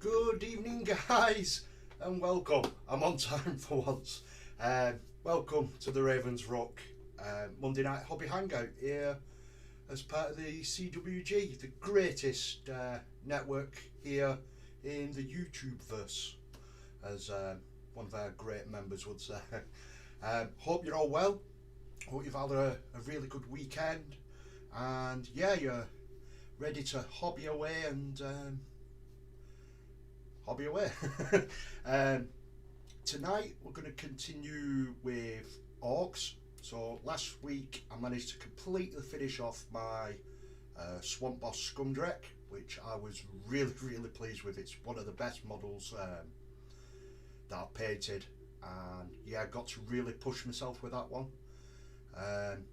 Good evening, guys, and welcome. I'm on time for once. Welcome to the Ravens Rock Monday Night Hobby Hangout here as part of the CWG, the greatest network here in the YouTube-verse, as one of our great members would say. Hope you're all well. Hope you've had a really good weekend, and yeah, you're ready to hobby away and hobby away. Tonight we're going to continue with ORKS. So last week I managed to completely finish off my Swamp Boss Scumdrek, which I was really pleased with. It's one of the best models that I've painted, and yeah, I got to really push myself with that one. And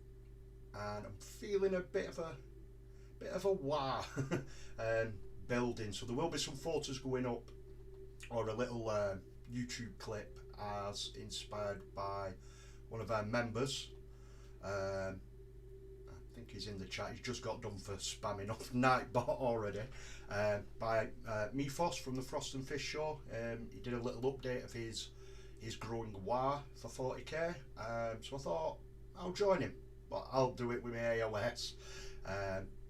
I'm feeling a bit of a wah building, so there will be some photos going up, or a little YouTube clip as inspired by one of our members. I think he's in the chat. He's just got done for spamming off Nightbot already. By Mefos from the Frost and Fish Show. He did a little update of his growing wah for 40k. So I thought I'll join him, but I'll do it with my AOS.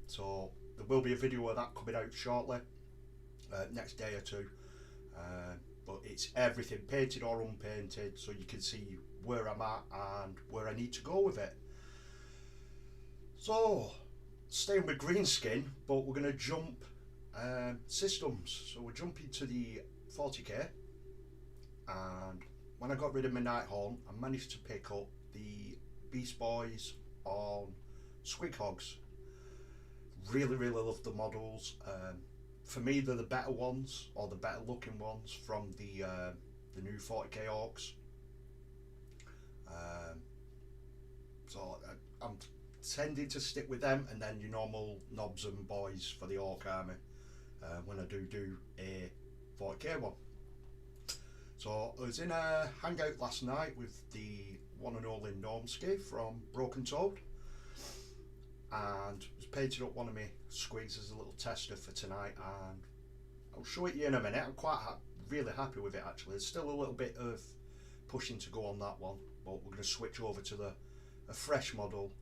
So there will be a video of that coming out shortly, next day or two. But it's everything painted or unpainted, so you can see where I'm at and where I need to go with it. So staying with Greenskin, but we're going to jump systems. So we're jumping to the 40k, and when I got rid of my Nighthorn, I managed to pick up the Beast Boys on Squighogs. Really love the models. For me, they're the better ones, or the better looking ones from the new 40k orcs. So I'm tending to stick with them, and then your normal knobs and boys for the orc army when I do a 40k one. So I was in a hangout last night with the one and only Normski from Broken Toad, and was painting up one of my squigs as a little tester for tonight, and I'll show it you in a minute. I'm quite really happy with it actually. There's still a little bit of pushing to go on that one, but we're going to switch over to a fresh model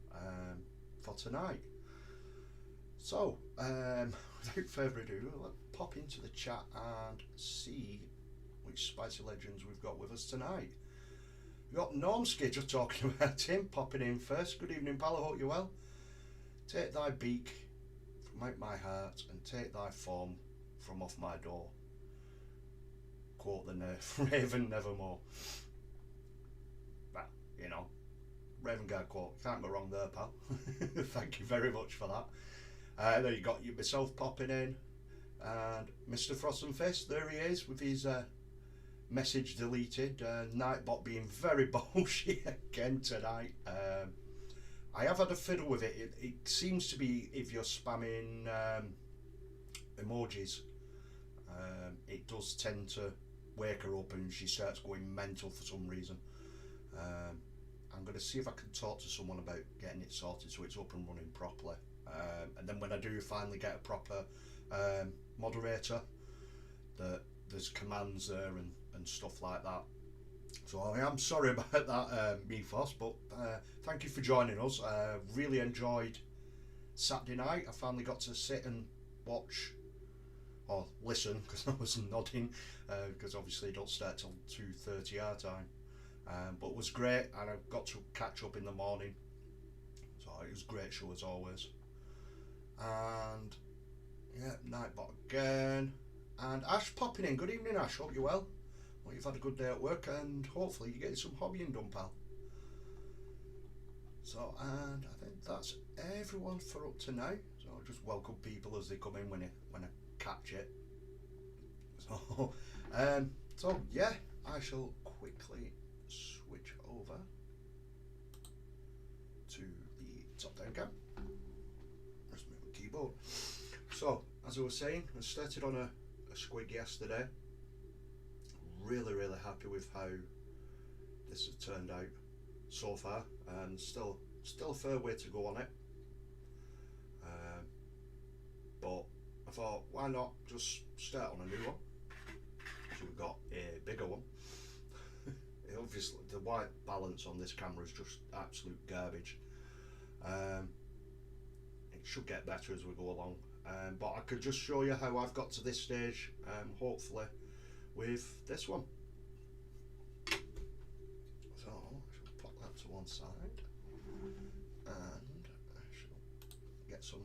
for tonight. So without further ado, let's pop into the chat and see which spicy legends we've got with us tonight. We've got Normski just talking about him, popping in first. Good evening, pal, I hope you're well. Take thy beak from out my heart, and take thy form from off my door. Quote the Raven nevermore. Well, you know, Raven Guard quote, can't go wrong there, pal. Thank you very much for that. There you got myself popping in, and Mr. Frost and Fist, there he is with his message deleted. Nightbot being very bullshit again tonight. I have had a fiddle with it. It seems to be, if you're spamming emojis, it does tend to wake her up and she starts going mental for some reason. I'm going to see if I can talk to someone about getting it sorted so it's up and running properly. And then when I do finally get a proper moderator, there's commands there and stuff like that. So I am sorry about that, Mefos, but thank you for joining us. Really enjoyed Saturday night. I finally got to sit and watch, or listen, because I was nodding, because obviously it don't start till 2:30 our time. But it was great, and I got to catch up in the morning. So it was a great show as always. And yeah, Nightbot again. And Ash popping in. Good evening, Ash. Hope you're well. Well, you've had a good day at work, and hopefully you're getting some hobbying done, pal. So, and I think that's everyone for up to now. So I'll just welcome people as they come in when I catch it. So yeah, I shall quickly switch over to the top-down cam. Let's move the keyboard. So, as I was saying, I started on a squig yesterday. Really happy with how this has turned out so far, and still a fair way to go on it. But I thought, why not just start on a new one? actually got a bigger one. Obviously the white balance on this camera is just absolute garbage. It should get better as we go along, but I could just show you how I've got to this stage, hopefully with this one. So I shall put that to one side and I shall get some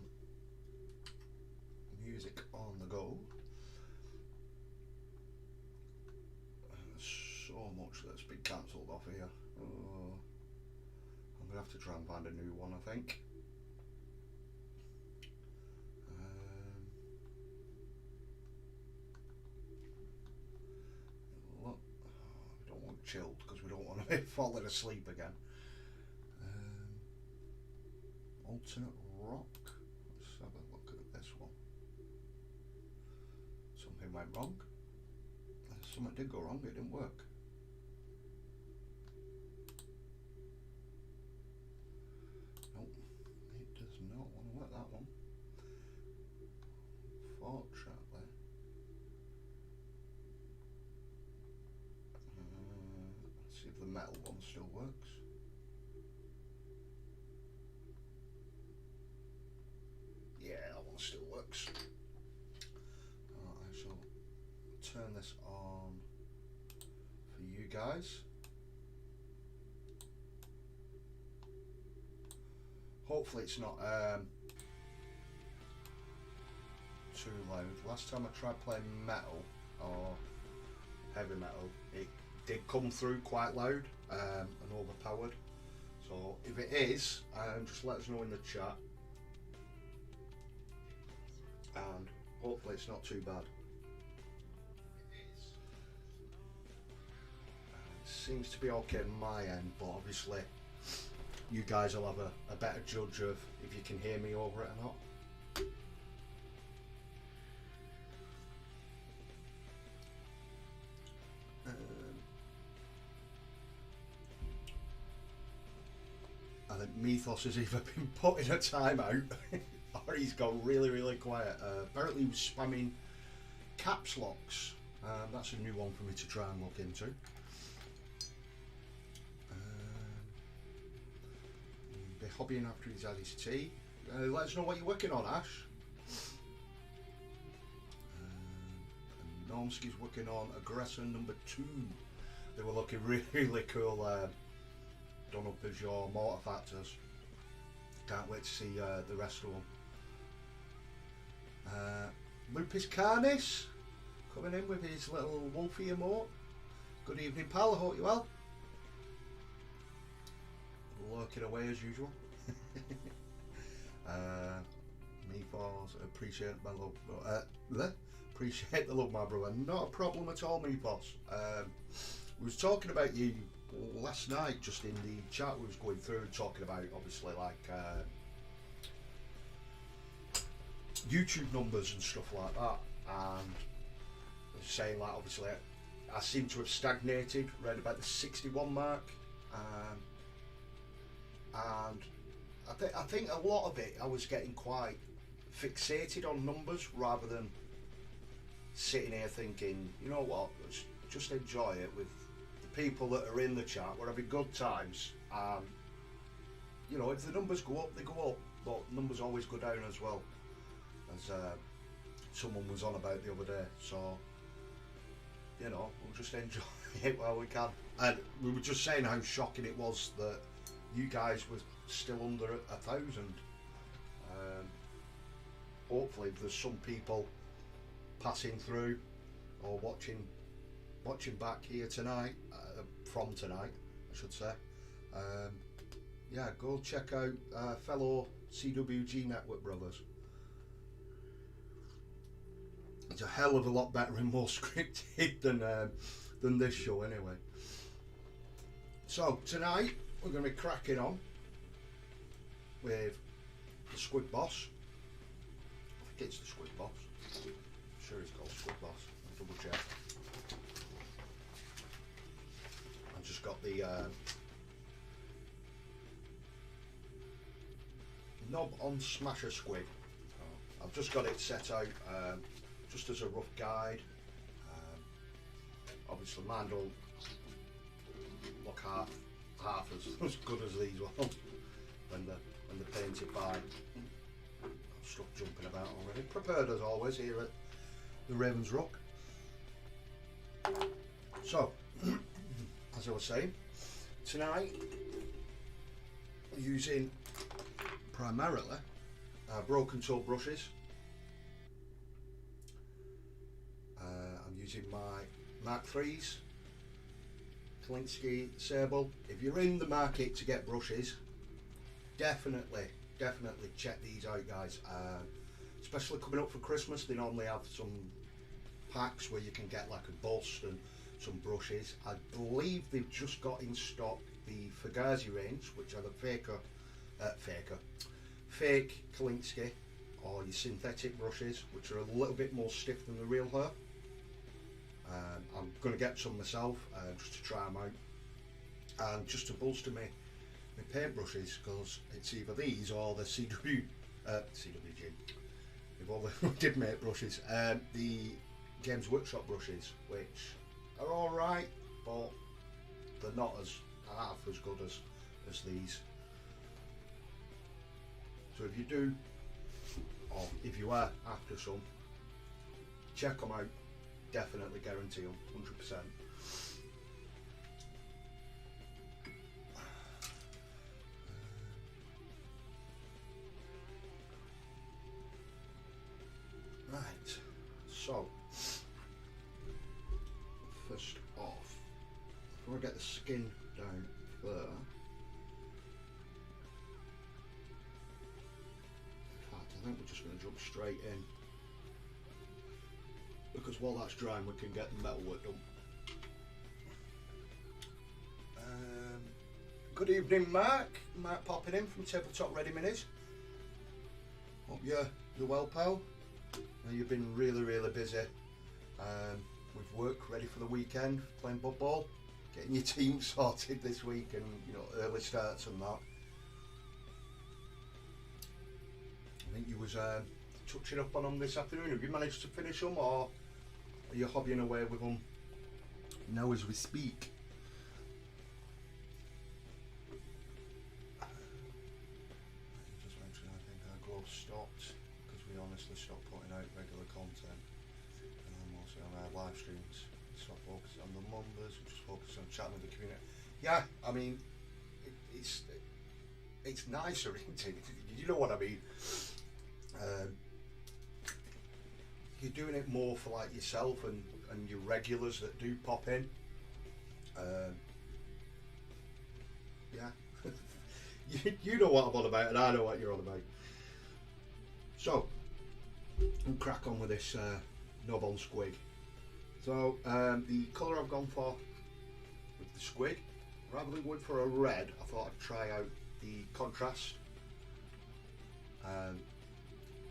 music on the go. So much that's been cancelled off here. Oh, I'm gonna have to try and find a new one, I think. Look, we don't want chilled because we don't want to be falling asleep again. Alternate rock. Let's have a look at this one. Something went wrong. Something did go wrong. It didn't work. It does not want to work, that one. Fortunately. Let's see if the metal one still works. Yeah, that one still works. I shall turn this on for you guys. Hopefully it's not too loud. Last time I tried playing metal or heavy metal, it did come through quite loud and overpowered. So if it is, just let us know in the chat, and hopefully it's not too bad. It seems to be okay on my end, but obviously you guys will have a better judge of if you can hear me over it or not. I think Mythos has either been put in a timeout or he's gone really quiet. Apparently he was spamming caps locks. That's a new one for me to try and look into. Be hobbying after he's had his tea. Let us know what you're working on, Ash. Normski's working on Aggressor number 2. They were looking really cool. Done up as your mortar factors. Can't wait to see the rest of them. Lupus Carnis coming in with his little wolfie emote. Good evening, pal. I hope you're well. Lurking away as usual. Meatballs, appreciate my love. Appreciate the love, my brother. Not a problem at all, Meatballs. We was talking about you last night, just in the chat we was going through, talking about obviously like YouTube numbers and stuff like that, and saying like obviously I seem to have stagnated around about the 61 mark. And I think a lot of it I was getting quite fixated on numbers rather than sitting here thinking, you know what, let's just enjoy it with the people that are in the chat. We're having good times, and you know, if the numbers go up, they go up, but numbers always go down as well, as someone was on about the other day. So you know, we'll just enjoy it while we can. And we were just saying how shocking it was that you guys were still under 1,000. Hopefully there's some people passing through or watching back here tonight, from tonight I should say. Yeah, go check out fellow CWG Network brothers. It's a hell of a lot better and more scripted than this show anyway. So tonight we're going to be cracking on with the Squig Boss. I think it's the Squig Boss. I'm sure it's called Squig Boss. I'll double check. I've just got the knob on Smasher Squig. I've just got it set out just as a rough guide. obviously mine don't look half as good as these ones when they're painted by. Stuff jumping about already. Prepared as always here at the Ravens Rock. So, as I was saying, tonight we're using primarily broken toe brushes. I'm using my Mark III's Kalinsky Sable. If you're in the market to get brushes, definitely check these out, guys. Especially coming up for Christmas, they normally have some packs where you can get like a bust and some brushes. I believe they've just got in stock the Fugazi range, which are the fake Kalinsky, or your synthetic brushes, which are a little bit more stiff than the real hair. I'm going to get some myself just to try them out, and just to bolster my paint brushes, because it's either these or the CWG. They've all did make brushes. The Games Workshop brushes, which are all right, but they're not half as good as these. So if you do, or if you are after some, check them out. Definitely guarantee them, 100%. Right, so first off, before I get the skin down there, in fact I think we're just going to jump straight in, because while that's drying we can get the metal work done. Good evening, Mark popping in from Tabletop Ready Minis. Hope you're well, pal. You've been really busy with work, ready for the weekend, playing football, getting your team sorted this week, and early starts and that. I think you was touching up on them this afternoon. Have you managed to finish them, or are you hobbying away with them now as we speak? Just mention, I think our gloves stopped because we honestly stopped putting out regular content, and then also on our live streams stop focusing on the numbers, we just focus on chatting with the community. Yeah, I mean, it's nicer, isn't it? You know what I mean? You're doing it more for like yourself and your regulars that do pop in. Yeah, you know what I'm on about, and I know what you're on about. So we'll crack on with this knob-on squig. So the colour I've gone for with the squig, rather than going for a red, I thought I'd try out the contrast. The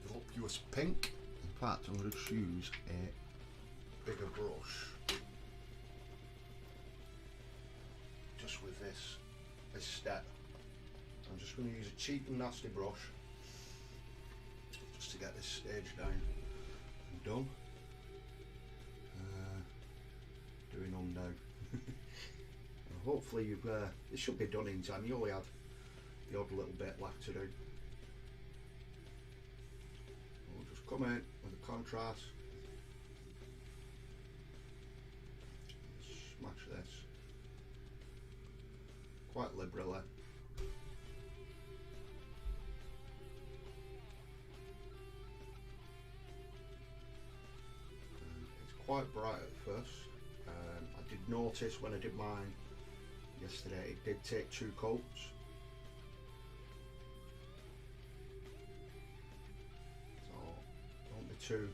voluptuous pink. In fact, I'm going to choose a bigger brush, just with this step. I'm just going to use a cheap and nasty brush just to get this stage down and done. Doing them now. Hopefully you've it should be done in time. You only have the odd little bit left to do. We'll just come in with a contrast, smash this quite liberally. It's quite bright at first. I did notice when I did mine yesterday, it did take 2 coats. So don't be too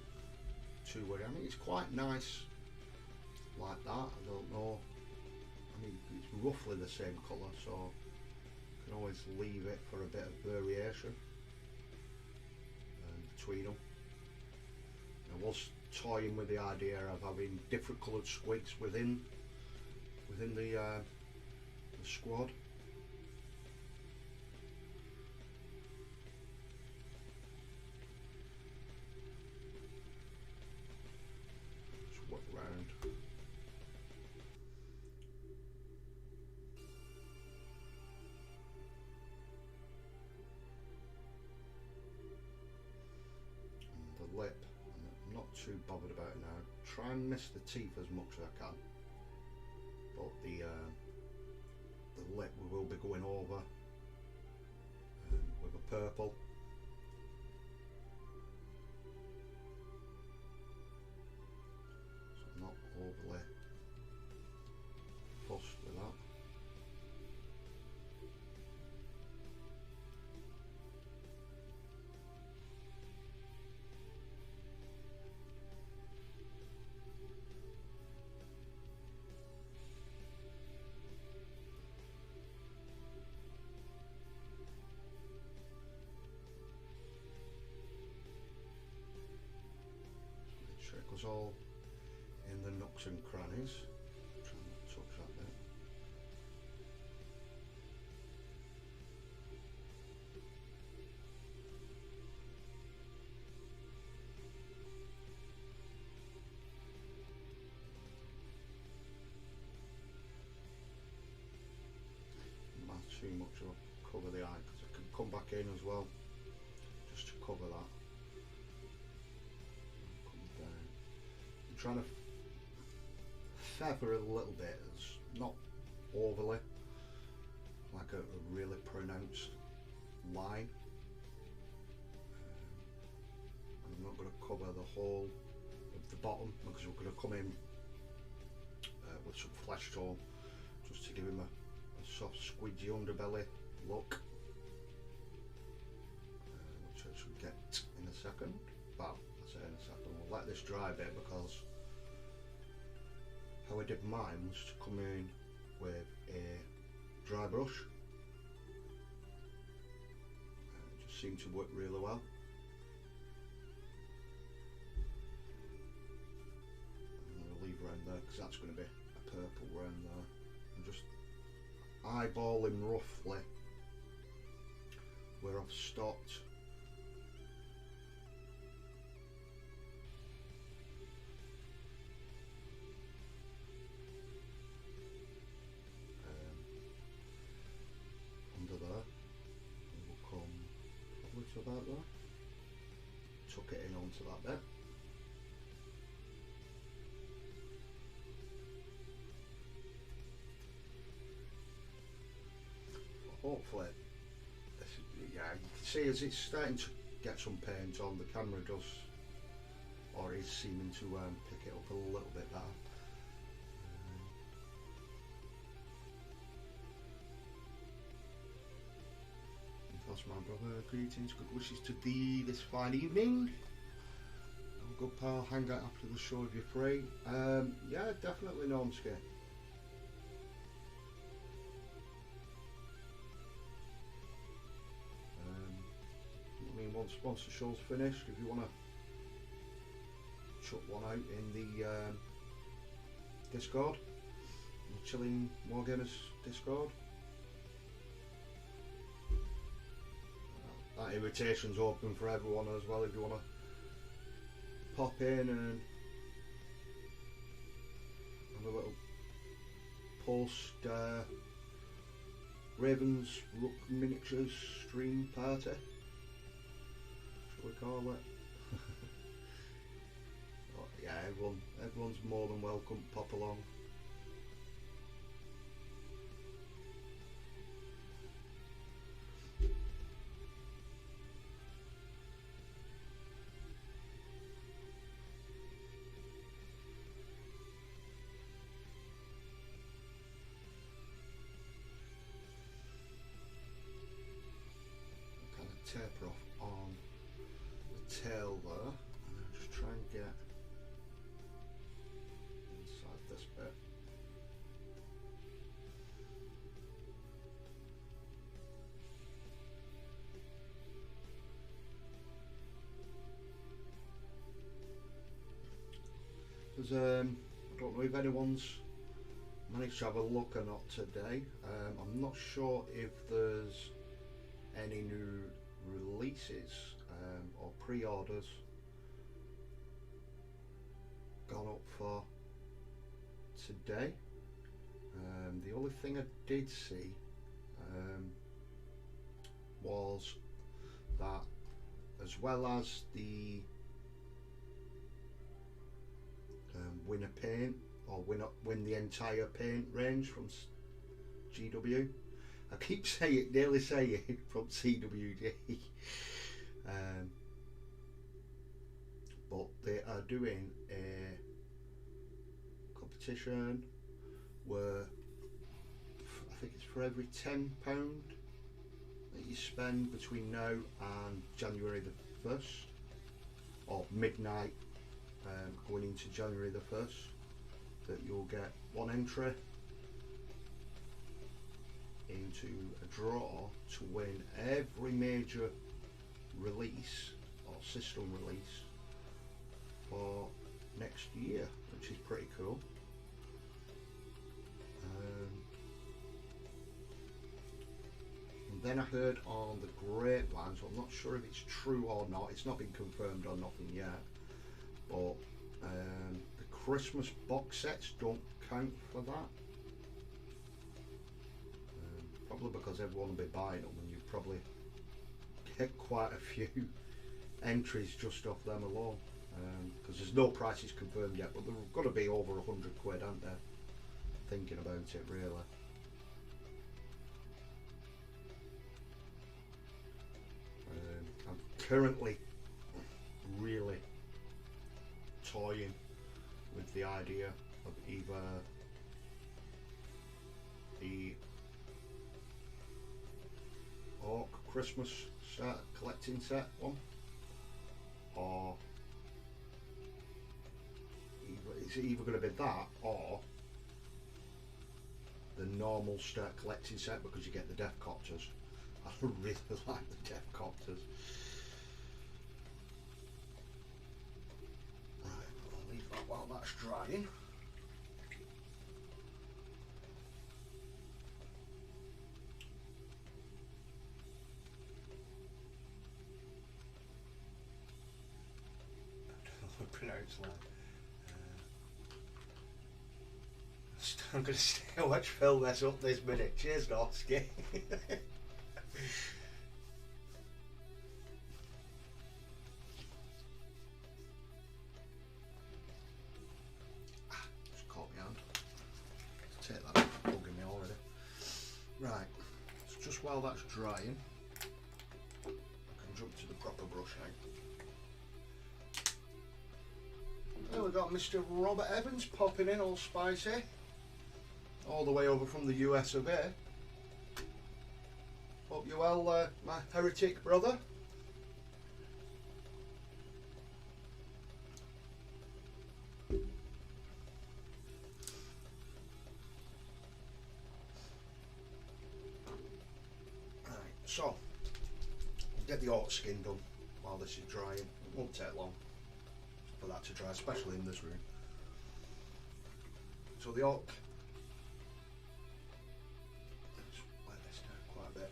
worried. I mean, it's quite nice like that. I don't know. I mean, it's roughly the same colour, so you can always leave it for a bit of variation between them. I was toying with the idea of having different coloured squigs within the squad. Just work around. bothered about it now. Try and miss the teeth as much as I can, but the lip we will be going over with a purple. So I'm not overly fussed with that. It goes all in the nooks and crannies. Try and not touch that bit. Not too much of a cover the eye, because I can come back in as well, just to cover that. Trying to feather a little bit, it's not overly like a really pronounced line. I'm not going to cover the whole of the bottom because we're going to come in with some flesh tone just to give him a soft squidgy underbelly look, which I should get in a second. Well, I'll say in a second. We'll let this dry a bit because how I did mine was to come in with a dry brush. It just seemed to work really well. I'm going to leave around there because that's going to be a purple around there. And just eyeballing roughly where I've stopped. About there, tuck it in onto that bit. Hopefully, yeah, you can see as it's starting to get some paint on, the camera does, or is seeming to pick it up a little bit better. That's my brother. Greetings, good wishes to thee this fine evening. Oh, good pal, hang out after the show if you're free. Yeah, definitely Normski. I mean, once the show's finished, if you want to chuck one out in the Discord, the Chilling Wargamers Discord. That invitation's open for everyone as well if you want to pop in and have a little post Ravens Rook Miniatures stream party, shall we call it? Oh, yeah, everyone's more than welcome, pop along. Taper off on the tail there, and then just try and get inside this bit. There's I don't know if anyone's managed to have a look or not today. I'm not sure if there's any new releases or pre-orders gone up for today. The only thing I did see was that, as well as the win a paint or win the entire paint range from GW. I keep nearly saying from CWD. But they are doing a competition where I think it's for every £10 that you spend between now and January the 1st, or midnight going into January the 1st, that you'll get one entry into a draw to win every major release or system release for next year, which is pretty cool. And then I heard on the grapevine, so I'm not sure if it's true or not, it's not been confirmed or nothing yet, but the Christmas box sets don't count for that. Probably because everyone will be buying them, and you probably get quite a few entries just off them alone, because there's no prices confirmed yet, but they've got to be over 100 quid, aren't they? Thinking about it, really. I'm currently really toying with the idea of either the ORKS Christmas set, collecting set one, or it's either going to be that or the normal start collecting set, because you get the death copters. I really like the death copters. Right, I'll leave that while that's drying. Pronounce that. I'm going to stay and watch Phil mess up this minute. Cheers, Norsky. Just caught my hand. Let's take that bugging me already. Right, so just while that's drying, I can jump to the proper brush now. Well, we've got Mr. Robert Evans popping in, all spicy, all the way over from the US of A. Hope you're well, my heretic brother. Right, so get the ORKS skin done while this is drying. It won't take long for that to dry, especially in this room. So the ORKS, let's wet this down quite a bit.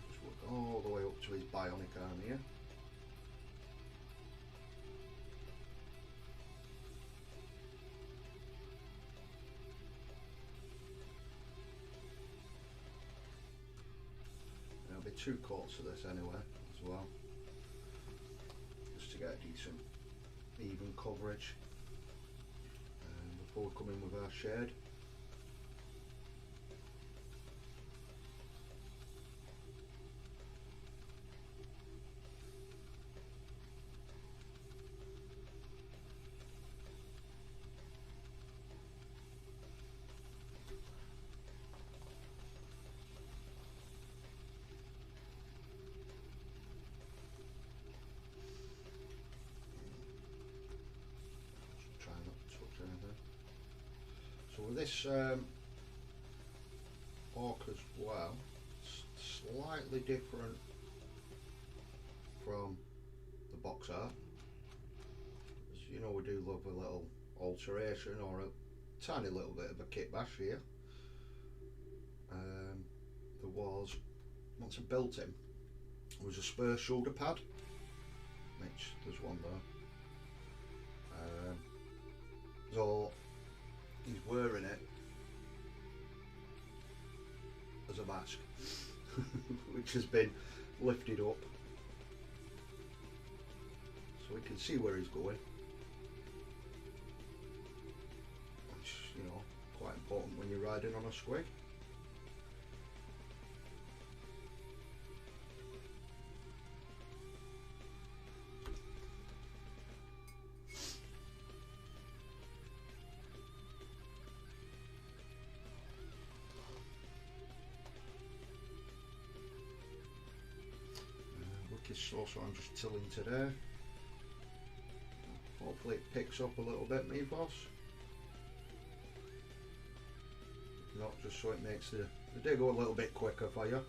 Just work all the way up to his bionic arm here. Two coats of this anyway as well, just to get a decent even coverage before we come in with our shade. So with this ORKS as well, it's slightly different from the box art. As you know, we do love a little alteration or a tiny little bit of a kit bash here. There was, once I built him, there was a spur shoulder pad, which there's one there. So he's wearing it as a mask, which has been lifted up so we can see where he's going, which, you know, quite important when you're riding on a squig. So I'm just tilling today. Hopefully it picks up a little bit, me boss. Not just so it makes the day go a little bit quicker for you.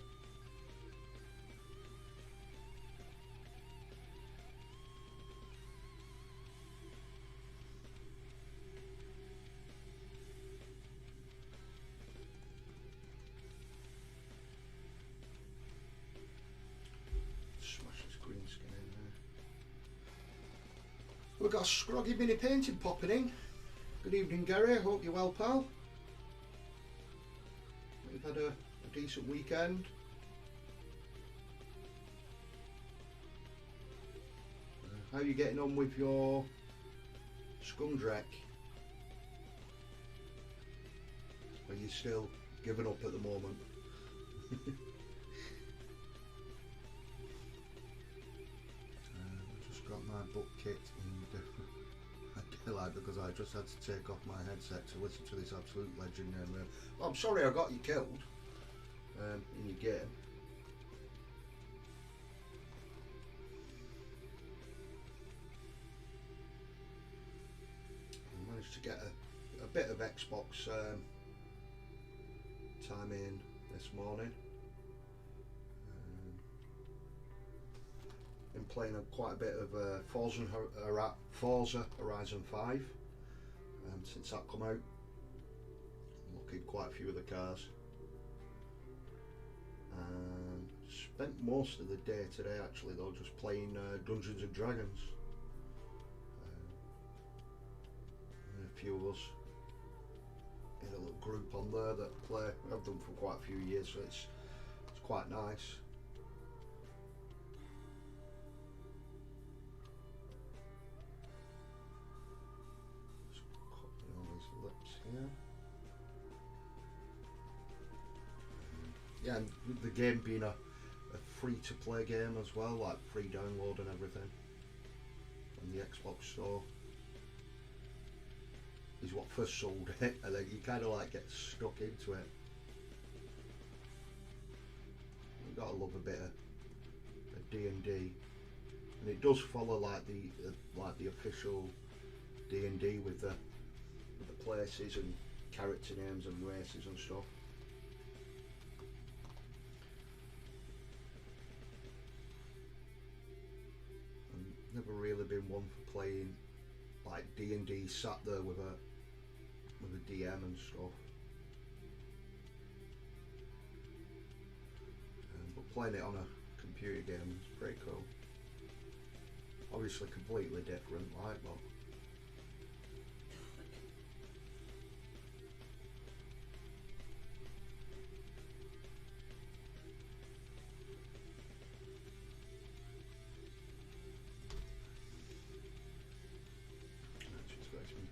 We've got a Scroggy mini painting popping in. Good evening, Gary. Hope you're well, pal. We've had a decent weekend. How are you getting on with your Scumdrek? Are you still giving up at the moment? Got my book kit and I like because I just had to take off my headset to listen to this absolute legend. Well, I'm sorry I got you killed in your game. I managed to get a bit of Xbox time in this morning. Been playing quite a bit of Forza Horizon 5 since that come out. Looking at quite a few of the cars. Spent most of the day today actually though just playing Dungeons and Dragons. And a few of us in a little group on there that play. I've done for quite a few years, so it's quite nice. Yeah, and the game being a free-to-play game as well, like free download and everything on the Xbox Store is what first sold it, and then you kind of like get stuck into it. You gotta love a bit of D&D, and it does follow like the official D&D with the places and character names and races and stuff. I've never really been one for playing like D&D sat there with a DM and stuff. But playing it on a computer game is pretty cool. Obviously completely different, like, but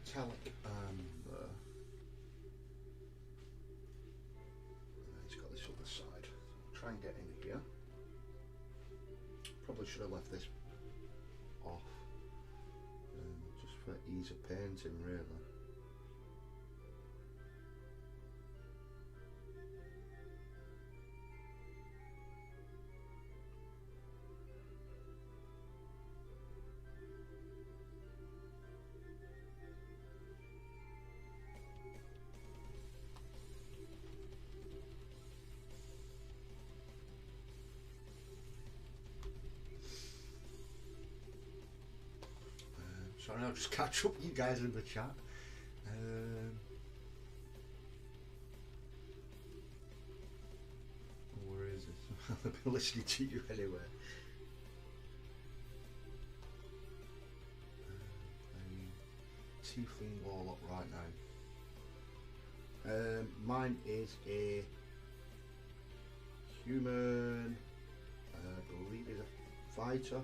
metallic and he's got this other side. Try and get in here. Probably should have left this off just for ease of painting really. Sorry, I'll just catch up with you guys in the chat. Where is it? I've been listening to you anyway. Tiefling Warlock right now. Mine is a human, I believe he's a fighter.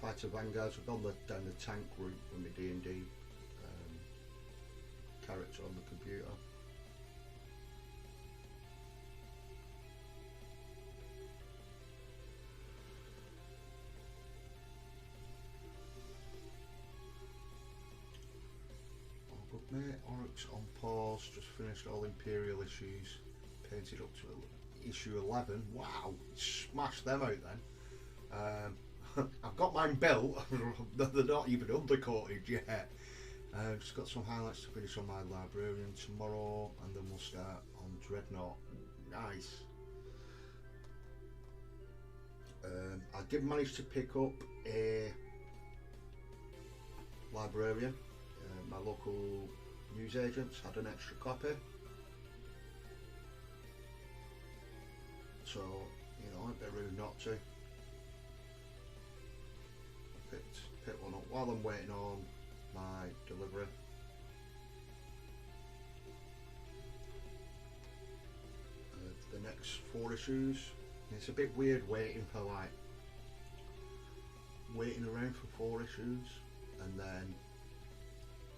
Fighter vanguards. I've gone down the tank route with my D&D character on the computer. But mate, ORKS on pause, just finished all Imperial issues, painted up to issue 11. Wow, smashed them out then. I've got mine built, they're not even undercoated yet. Just got some highlights to finish on my Librarian tomorrow, and then we'll start on Dreadnought. Nice. I did manage to pick up a Librarian. My local newsagents had an extra copy, so you know I'd be rude not to. Pick one up while I'm waiting on my delivery. The next 4 issues. It's a bit weird waiting around for 4 issues and then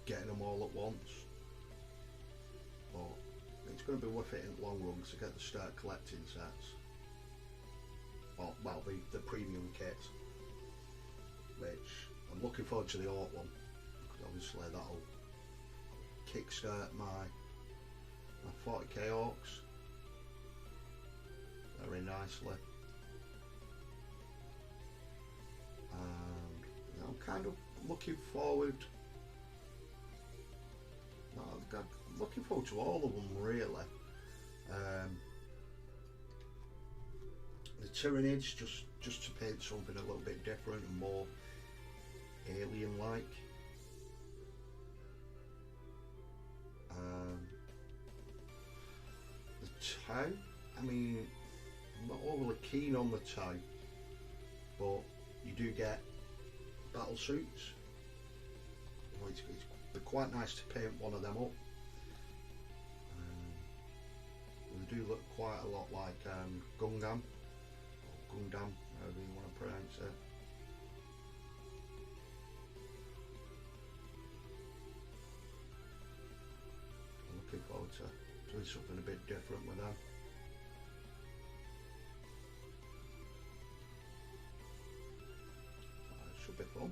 getting them all at once, but it's going to be worth it in the long run because I get to start collecting sets. Well, the premium kits, which I'm looking forward to the Orc one, because obviously that'll kickstart my 40k Orcs very nicely. And you know, I'm kind of looking forward. I'm looking forward to all of them really. The Tyranids, just to paint something a little bit different and more alien-like. The Tau, I mean, I'm not overly keen on the Tau, but you do get battle suits. Well, it's quite nice to paint one of them up. They do look quite a lot like Gundam, or Gundam, however you want to pronounce it. I'm looking forward to doing something a bit different with them. It should be fun.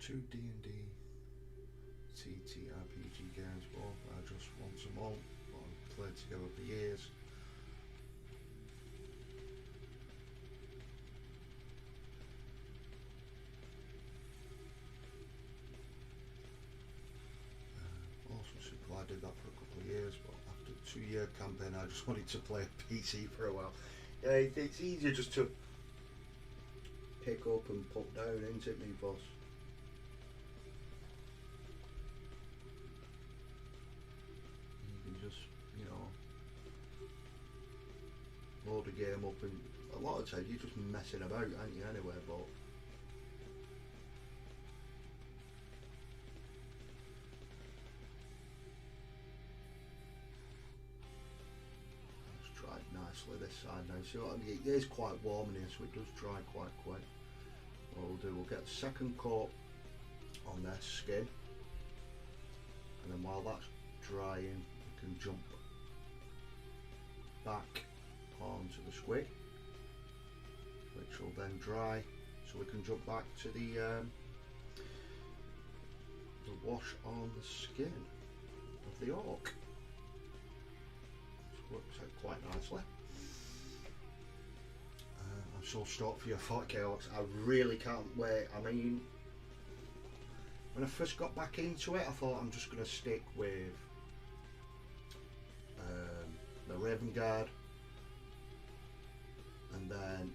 Two D&D TTRPG games, both I just want them all, but I've played together for years. Also Super, I did that for a couple of years, but after a 2-year campaign I just wanted to play a PC for a while. Yeah, it's easier just to pick up and put down, isn't it, me boss? Load the game up, and a lot of times you're just messing about, aren't you, anyway, but it's dried nicely this side now. See what I mean? It is quite warm in here, so it does dry quite quick. What we'll do, we'll get the second coat on their skin, and then while that's drying we can jump back onto the squig, which will then dry, so we can jump back to the wash on the skin of the orc, which works out quite nicely. I'm so stoked for your 40k orcs. I really can't wait. I mean, when I first got back into it, I thought I'm just going to stick with the Raven Guard. And then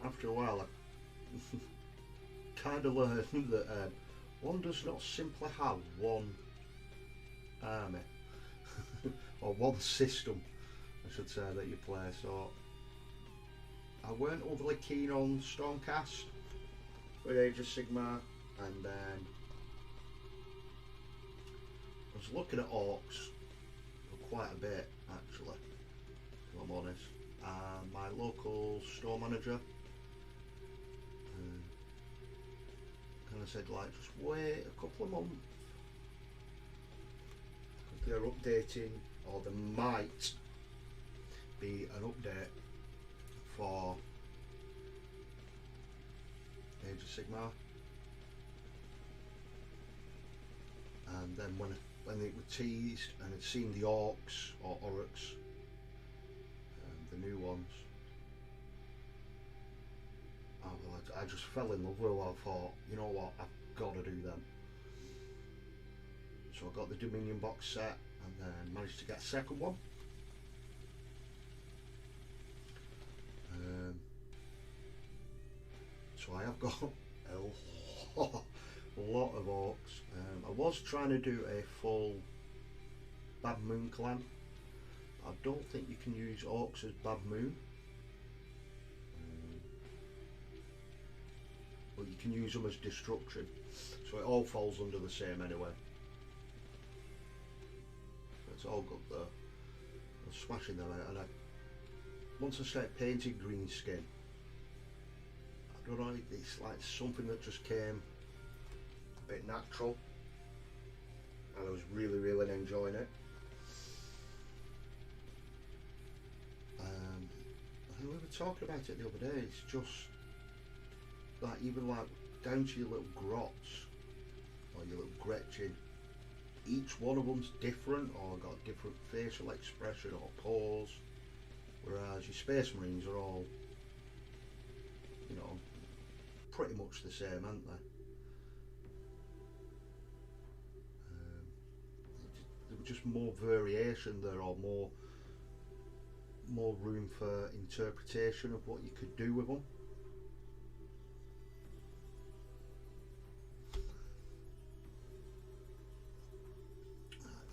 after a while I kind of learned that one does not simply have one army. or one system, I should say, that you play. So I weren't overly keen on Stormcast with Age of Sigmar, and then I was looking at Orcs for quite a bit actually, if I'm honest. And my local store manager kind of said, like, just wait a couple of months, because they're updating, or there might be an update for Age of Sigmar. And then when it was teased and it seen the Orcs, or ORKS, the new ones, I just fell in love with it. I thought, you know what, I've got to do them. So I got the Dominion box set, and then managed to get a second one. So I have got a lot of Orcs. I was trying to do a full Bad Moon clan. I don't think you can use Orcs as Bad Moon. But you can use them as Destruction. So it all falls under the same anyway. It's all good though. I'm smashing them out, and once I started painting green skin, I don't know, it's like something that just came a bit natural, and I was really enjoying it. And we were talking about it the other day. It's just like, even like down to your little grots or your little Gretchen, each one of them's different, or got a different facial expression or pose, whereas your Space Marines are all, you know, pretty much the same, aren't they? There was just more variation there, or more room for interpretation of what you could do with them.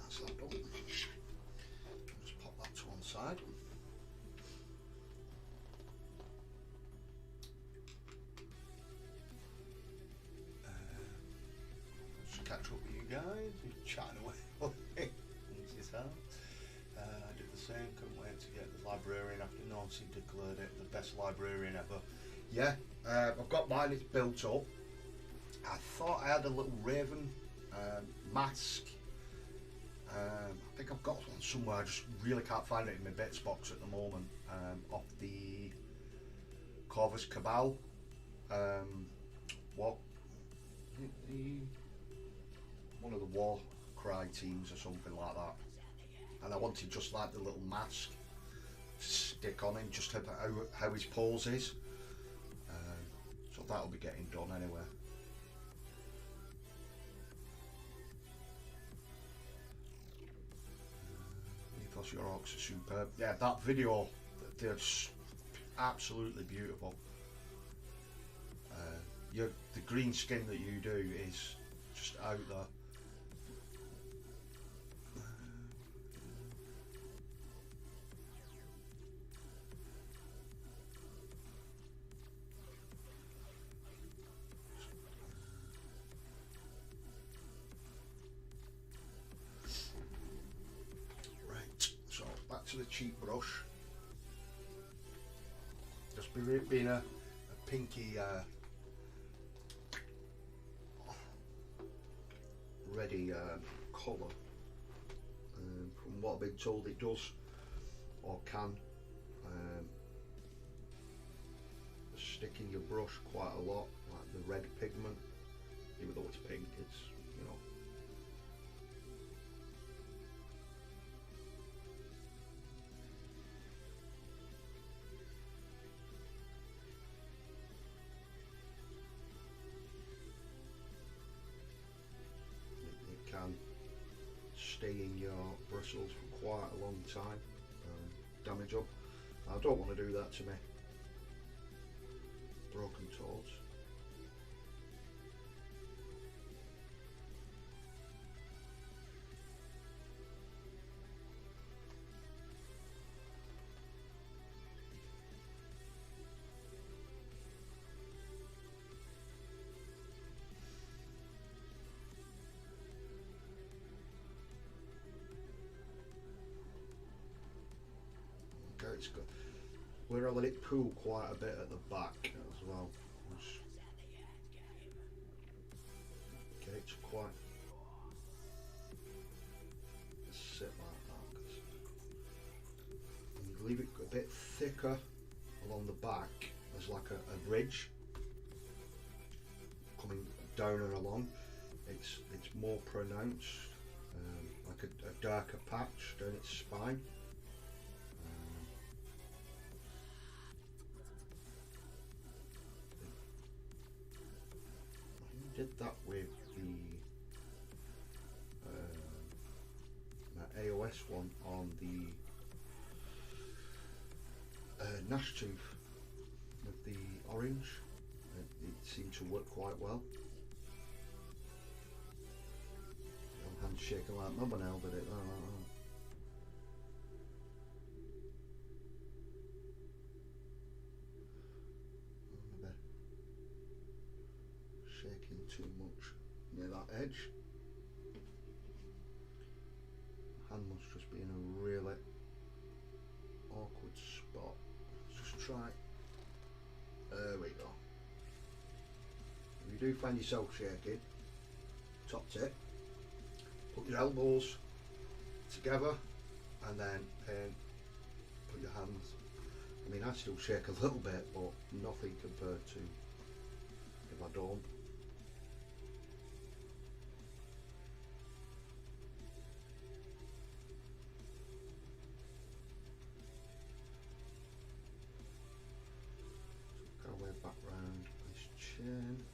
That's that done. Just pop that to one side. Just catch up with you guys. You're chatting away. I did the same, couldn't wait to get the librarian after Nancy declared it the best librarian ever. Yeah, I've got mine, it's built up. I thought I had a little raven mask. I think I've got one somewhere, I just really can't find it in my bits box at the moment, of the Corvus Cabal. What? One of the War Cry teams or something like that. And I wanted just like the little mask to stick on him, just how his pose is. So that'll be getting done anyway. Ethos, your Orcs are superb. Yeah, that video, they're absolutely beautiful. The green skin that you do is just out there. To the cheap brush, just being a pinky ready colour. From what I've been told, it does or can stick in your brush quite a lot, like the red pigment, even though it's pink, it's, you know. Can stay in your bristles for quite a long time, damage up. I don't want to do that to me broken toes. it's good. We're let it pool quite a bit at the back as well. Just get it to quite sit like that. And you leave it a bit thicker along the back as like a ridge coming down and along. It's more pronounced, like a darker patch down its spine. I did that with the AOS one on the Nash tooth with the orange. It seemed to work quite well. Hand shaking like no one else did it. Maybe shaking too much near that edge. Hand must just be in a really awkward spot. Let's just try. There we go. If you do find yourself shaking, top tip. Put your elbows together and then put your hands. I mean, I still shake a little bit, but nothing compared to if I don't. Go way back round his chin.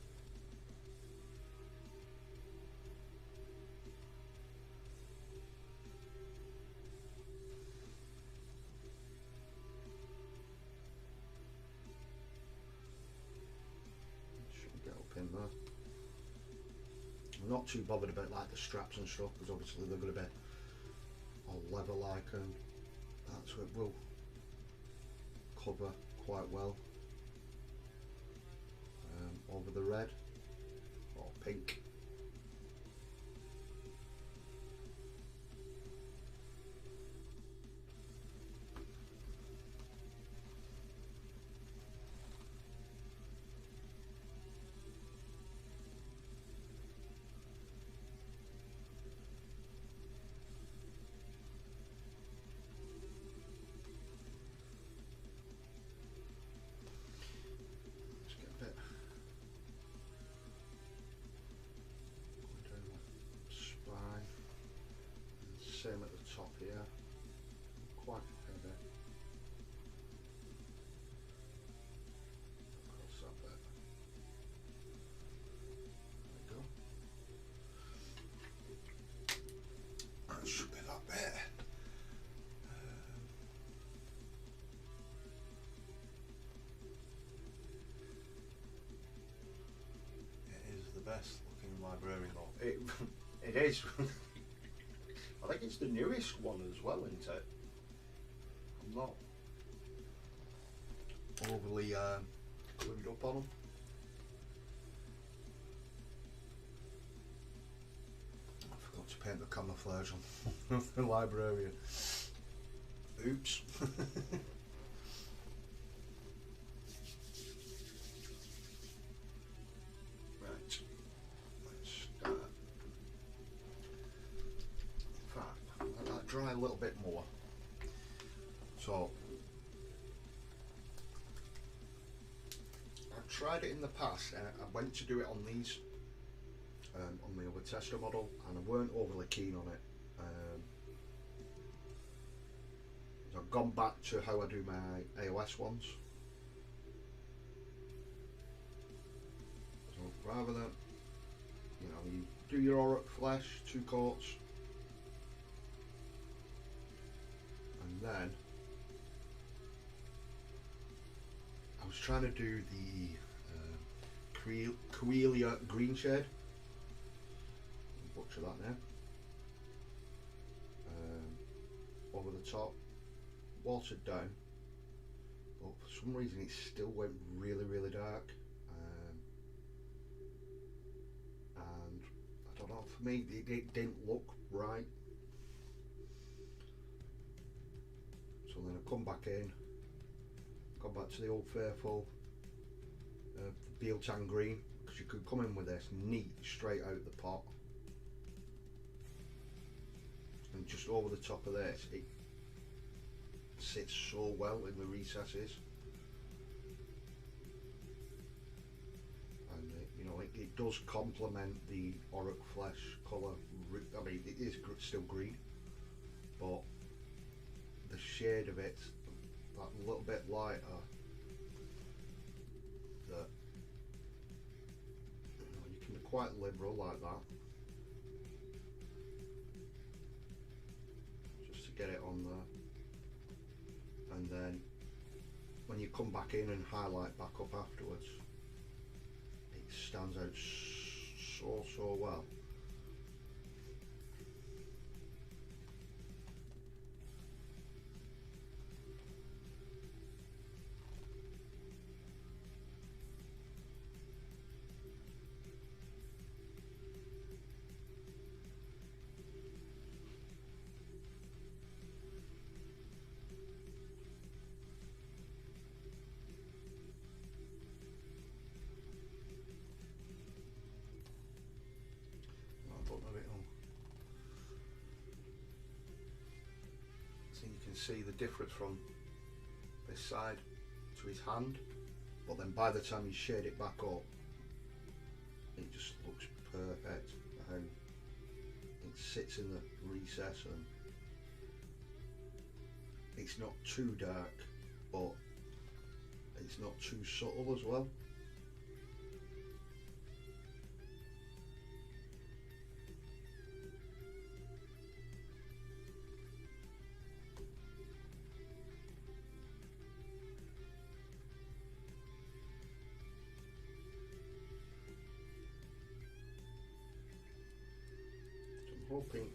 In there. I'm not too bothered about like the straps and stuff because obviously they're going to be all leather like, and that's what will cover quite well over the red or pink. Same at the top here, quite heavy. Across that bit. There we go. That should be that bit. It is the best looking librarian though. It is. I think it's the newest one as well, isn't it? I'm not overly clued up on them. I forgot to paint the camouflage on the librarian. Oops. Dry a little bit more. So I've tried it in the past. I went to do it on these on my other tester model, and I weren't overly keen on it. So I've gone back to how I do my AOS ones. So rather than, you do your ORKS flesh, 2 coats. And then I was trying to do the Coelia green shade. I'll butcher that now. Over the top, watered down, but for some reason it still went really dark. And I don't know, for me it didn't look right. So then I come back in, go back to the old faithful Beal Tan Green, because you could come in with this neat straight out the pot, and just over the top of this it sits so well in the recesses, and you know, it does complement the ORKS flesh colour. I mean, it is still green, but the shade of it, that little bit lighter, that you can be quite liberal like that, just to get it on there, and then when you come back in and highlight back up afterwards, it stands out so well. So you can see the difference from this side to his hand, but then by the time you shade it back up, it just looks perfect how it sits in the recess, and it's not too dark but it's not too subtle as well. Hoping,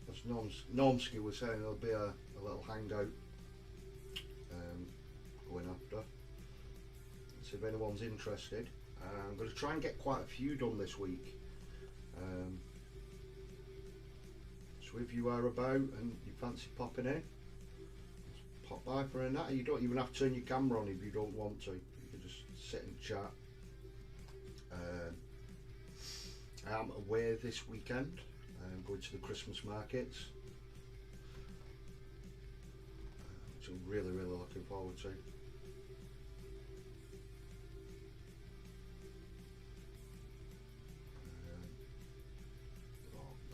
as Normski was saying, there'll be a little hangout going after. So if anyone's interested, I'm going to try and get quite a few done this week. So if you are about and you fancy popping in, just pop by for a natter. You don't even have to turn your camera on if you don't want to. You can just sit and chat. I am away this weekend. I'm going to the Christmas markets, which I'm really looking forward to.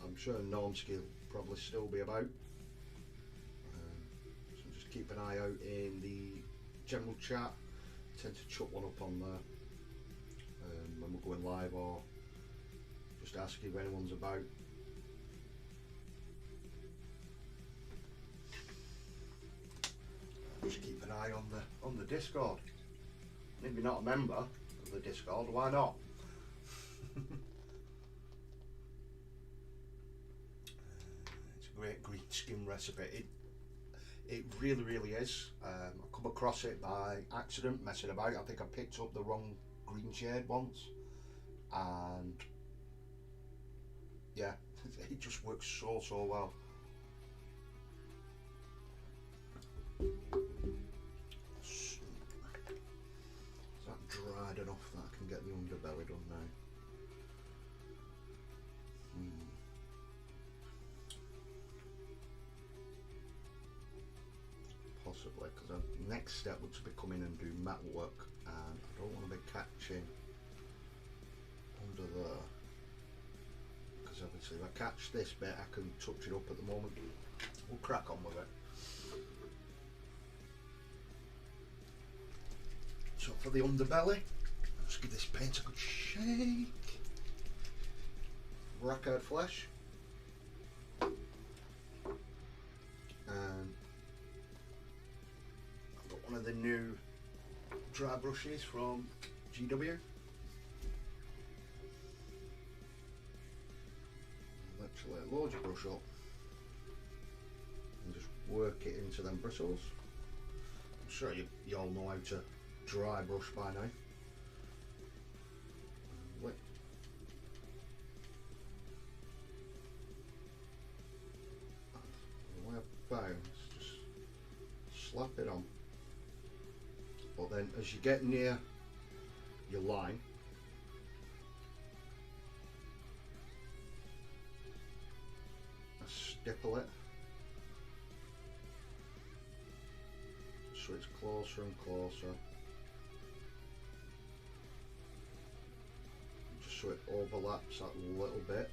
I'm sure Normski will probably still be about, so just keep an eye out in the general chat. I tend to chuck one up on there when we're going live, or just ask if anyone's about. Just keep an eye on the Discord. If you're not a member of the Discord, why not? It's a great green skin recipe. It really is. I come across it by accident, messing about. I think I picked up the wrong green shade once, and yeah, it just works so well. Is that dried enough that I can get the underbelly done now? Possibly, because the next step would be come in and do metal work, and I don't want to be catching under there. Obviously if I catch this bit I can touch it up at the moment. We'll crack on with it. So for the underbelly, let's give this paint a good shake. Racquard flesh. And I've got one of the new dry brushes from GW. Literally load your brush up and just work it into them bristles. I'm sure you all know how to dry brush by now. The way I found is just slap it on. But then as you get near your line, I stipple it so it's closer and closer, just so it overlaps that little bit.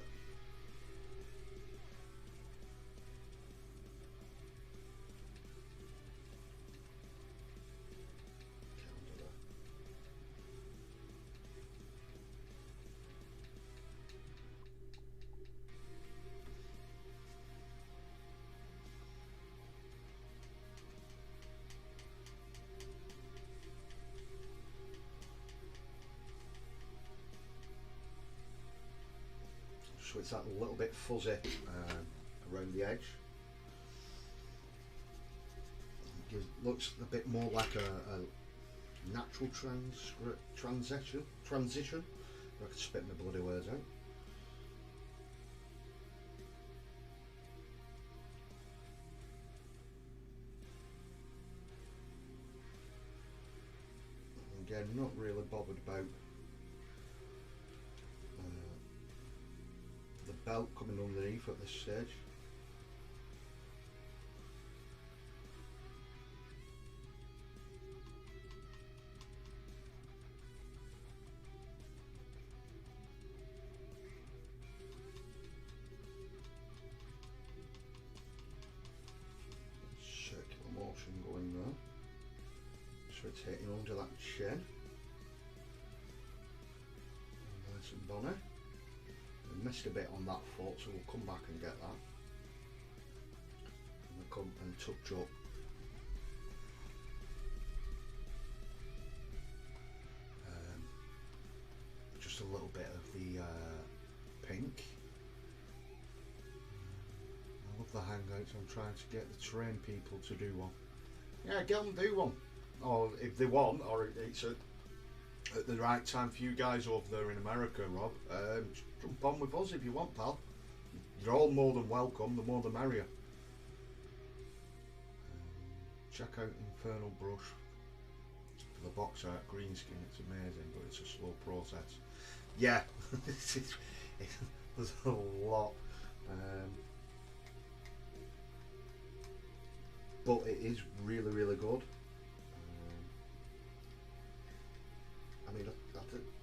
So it's that little bit fuzzy around the edge. It looks a bit more like a natural transition. I could spit my bloody words out. Again, not really bothered about the belt coming underneath at this stage. Circular motion going there, so it's hitting under that chin. Nice and bonny. Missed a bit on that foot, so we'll come back and get that. And we'll come and touch up just a little bit of the pink. I love the Hangouts. I'm trying to get the train people to do one. Yeah, get them do one, or if they want, or it's at the right time for you guys over there in America, Rob. Jump on with us if you want, pal. You're all more than welcome, the more the merrier. Check out Infernal Brush for the box art green skin, it's amazing, but it's a slow process. Yeah, there's a lot. But it is really, really good. I mean, I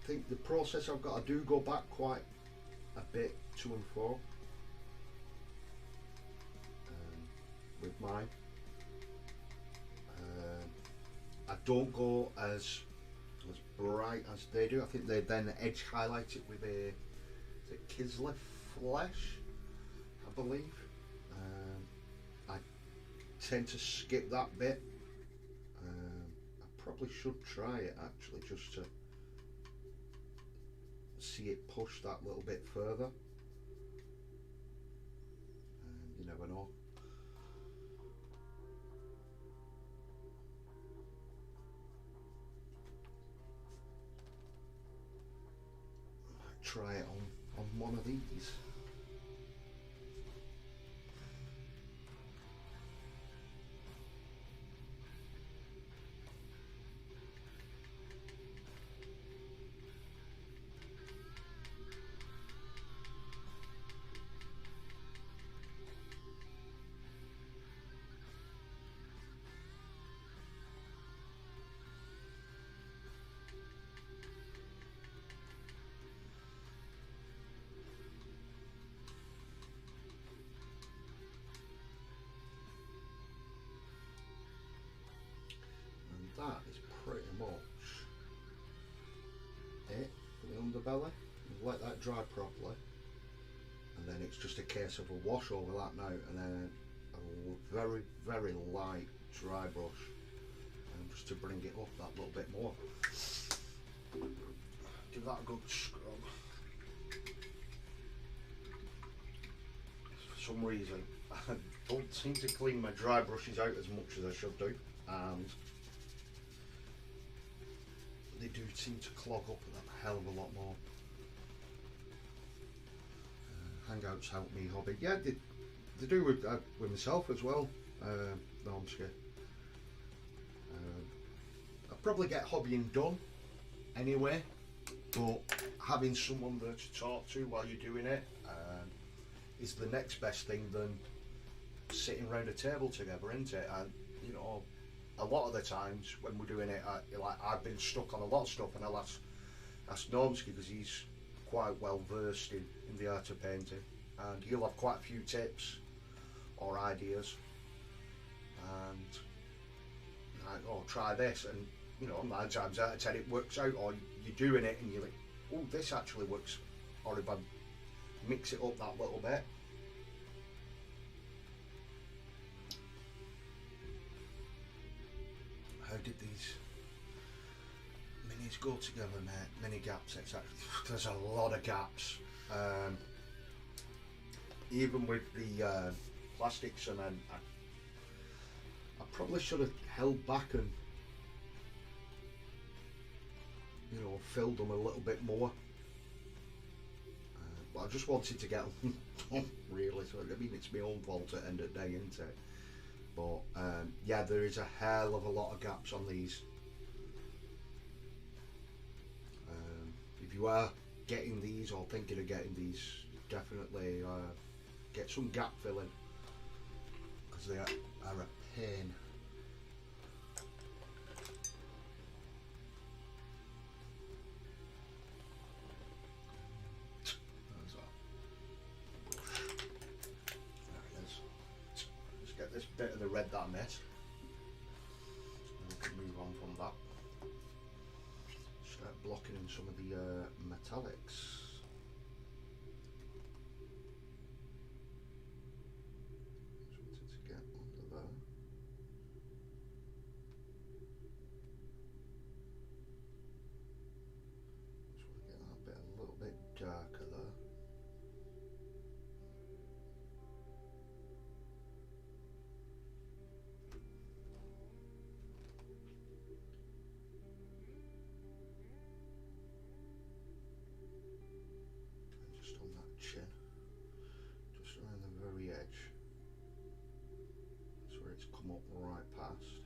think the process I've got, I do go back quite a bit to and fro with mine. I don't go as bright as they do. I think they then edge highlight it with a, is it Kislev Flesh, I believe. I tend to skip that bit. I probably should try it actually, just to see it push that little bit further. You never know. I might try it on one of these. That is pretty much it for the underbelly. Let that dry properly, and then it's just a case of a wash over that now, and then a very, very light dry brush, and just to bring it up that little bit more. Give that a good scrub. For some reason, I don't seem to clean my dry brushes out as much as I should do, and they do seem to clog up a hell of a lot more. Hangouts help me hobby. Yeah, they do with myself as well. No, I'm scared. I probably get hobbying done anyway, but having someone there to talk to while you're doing it is the next best thing than sitting around a table together, isn't it? And you know, a lot of the times when we're doing it, I've been stuck on a lot of stuff, and I'll ask Normski, because he's quite well versed in the art of painting, and he'll have quite a few tips or ideas, and like, oh, try this, and you know, 9 times out of 10 it works out, or you're doing it and you're like, oh, this actually works, or if I mix it up that little bit. How did these minis go together, mate? Mini gaps, exactly. There's a lot of gaps. Even with the plastic cement, I probably should have held back and, you know, filled them a little bit more. But I just wanted to get them done, really. So I mean, it's my own fault at the end of the day, isn't it? But yeah, there is a hell of a lot of gaps on these. If you are getting these or thinking of getting these, definitely get some gap filling, because they are a pain. This bit of the red that I missed, we can move on from that. Start blocking in some of the metallics. Just wanted to get under there. Just want to get that bit a little bit darker there. Just around the very edge, that's where it's come up right past.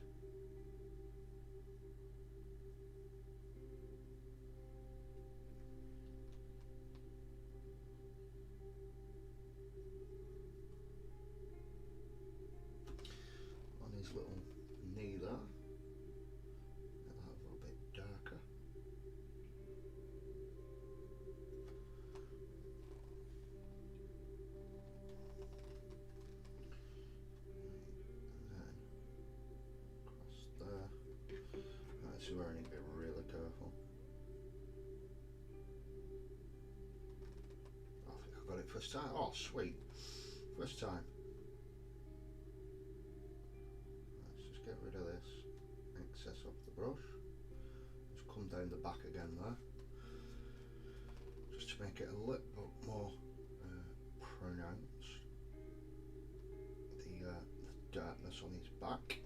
On his little knee there, make that a little bit darker. Where I need to be really careful. I think I got it first time. Oh, sweet. First time. Let's just get rid of this excess off the brush. Just come down the back again there. Just to make it a little bit more pronounced. The darkness on his back.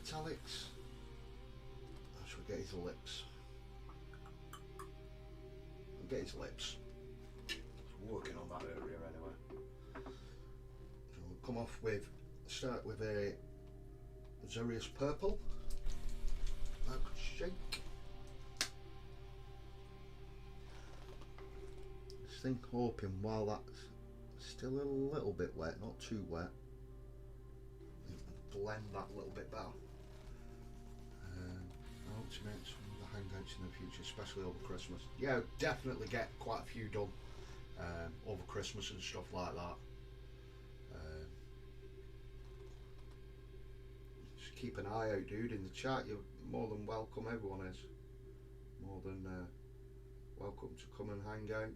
Metallics. Should we get his lips? I'll get his lips. Working on that area anyway. So we'll come off with, start with a Zurius purple. That could shake. Just think, hoping while that's still a little bit wet, not too wet, blend that a little bit better. I hope to make some of the hangouts in the future, especially over Christmas. Yeah, definitely get quite a few done over Christmas and stuff like that. Just keep an eye out, dude. In the chat, you're more than welcome. Everyone is more than welcome to come and hang out.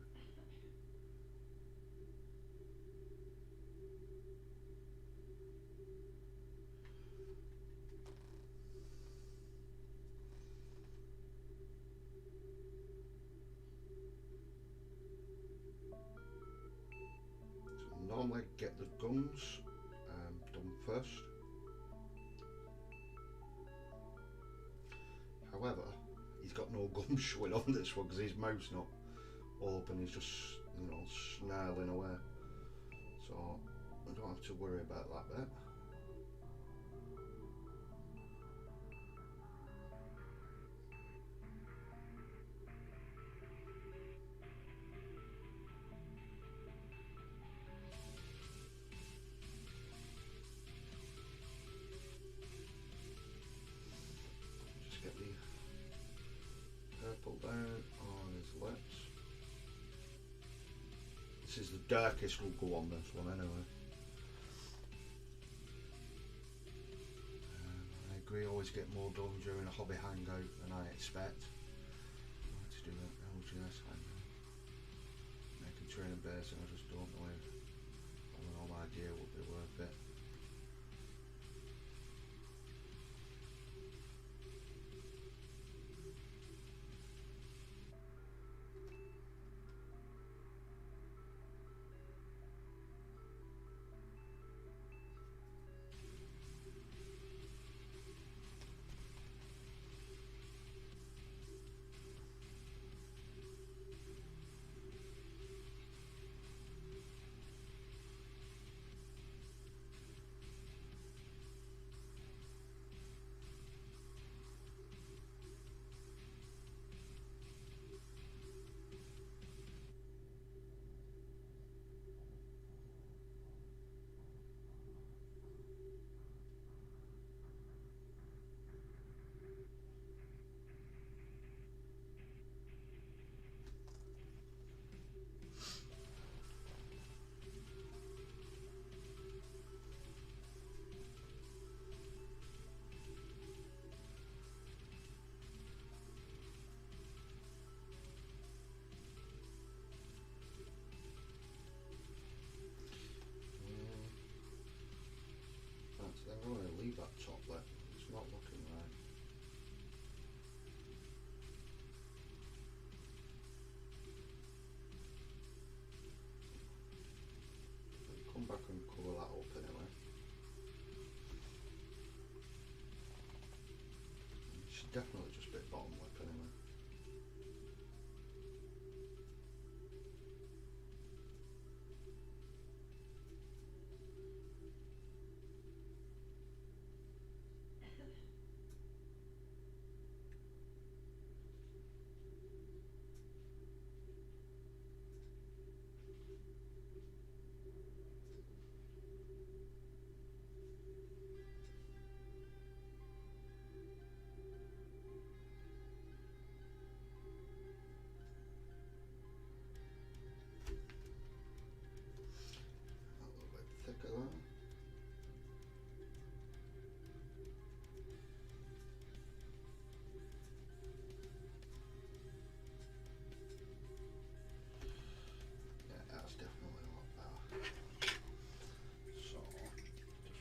gums done first. However, he's got no gums showing on this one because his mouth's not open, he's just, you know, snarling away. So I don't have to worry about that bit. Just get the purple down on his lips. This is the darkest we'll go on this one anyway. I agree, I always get more done during a hobby hangout than I expect. I like to do an LGS hangout. Making training base and I just don't know if having all my idea will be worth it. I'm going to leave that top there, it's not looking right. I'll come back and cover that up anyway. It's definitely just a bit bottom lip anyway.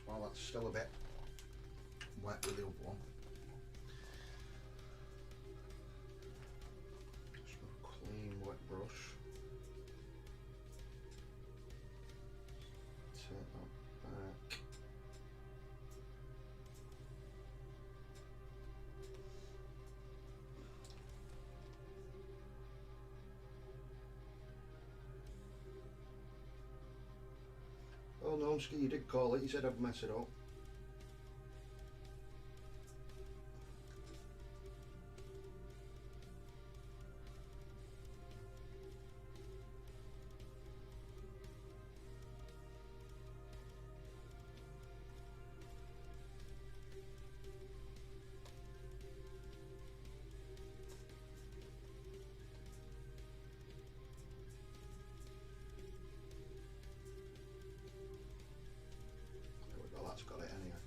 While that's still a bit wet with the other one, just a clean wet brush, take that back. Oh no, Ski, you did call it, you said I'd mess it up. That's got it anyway.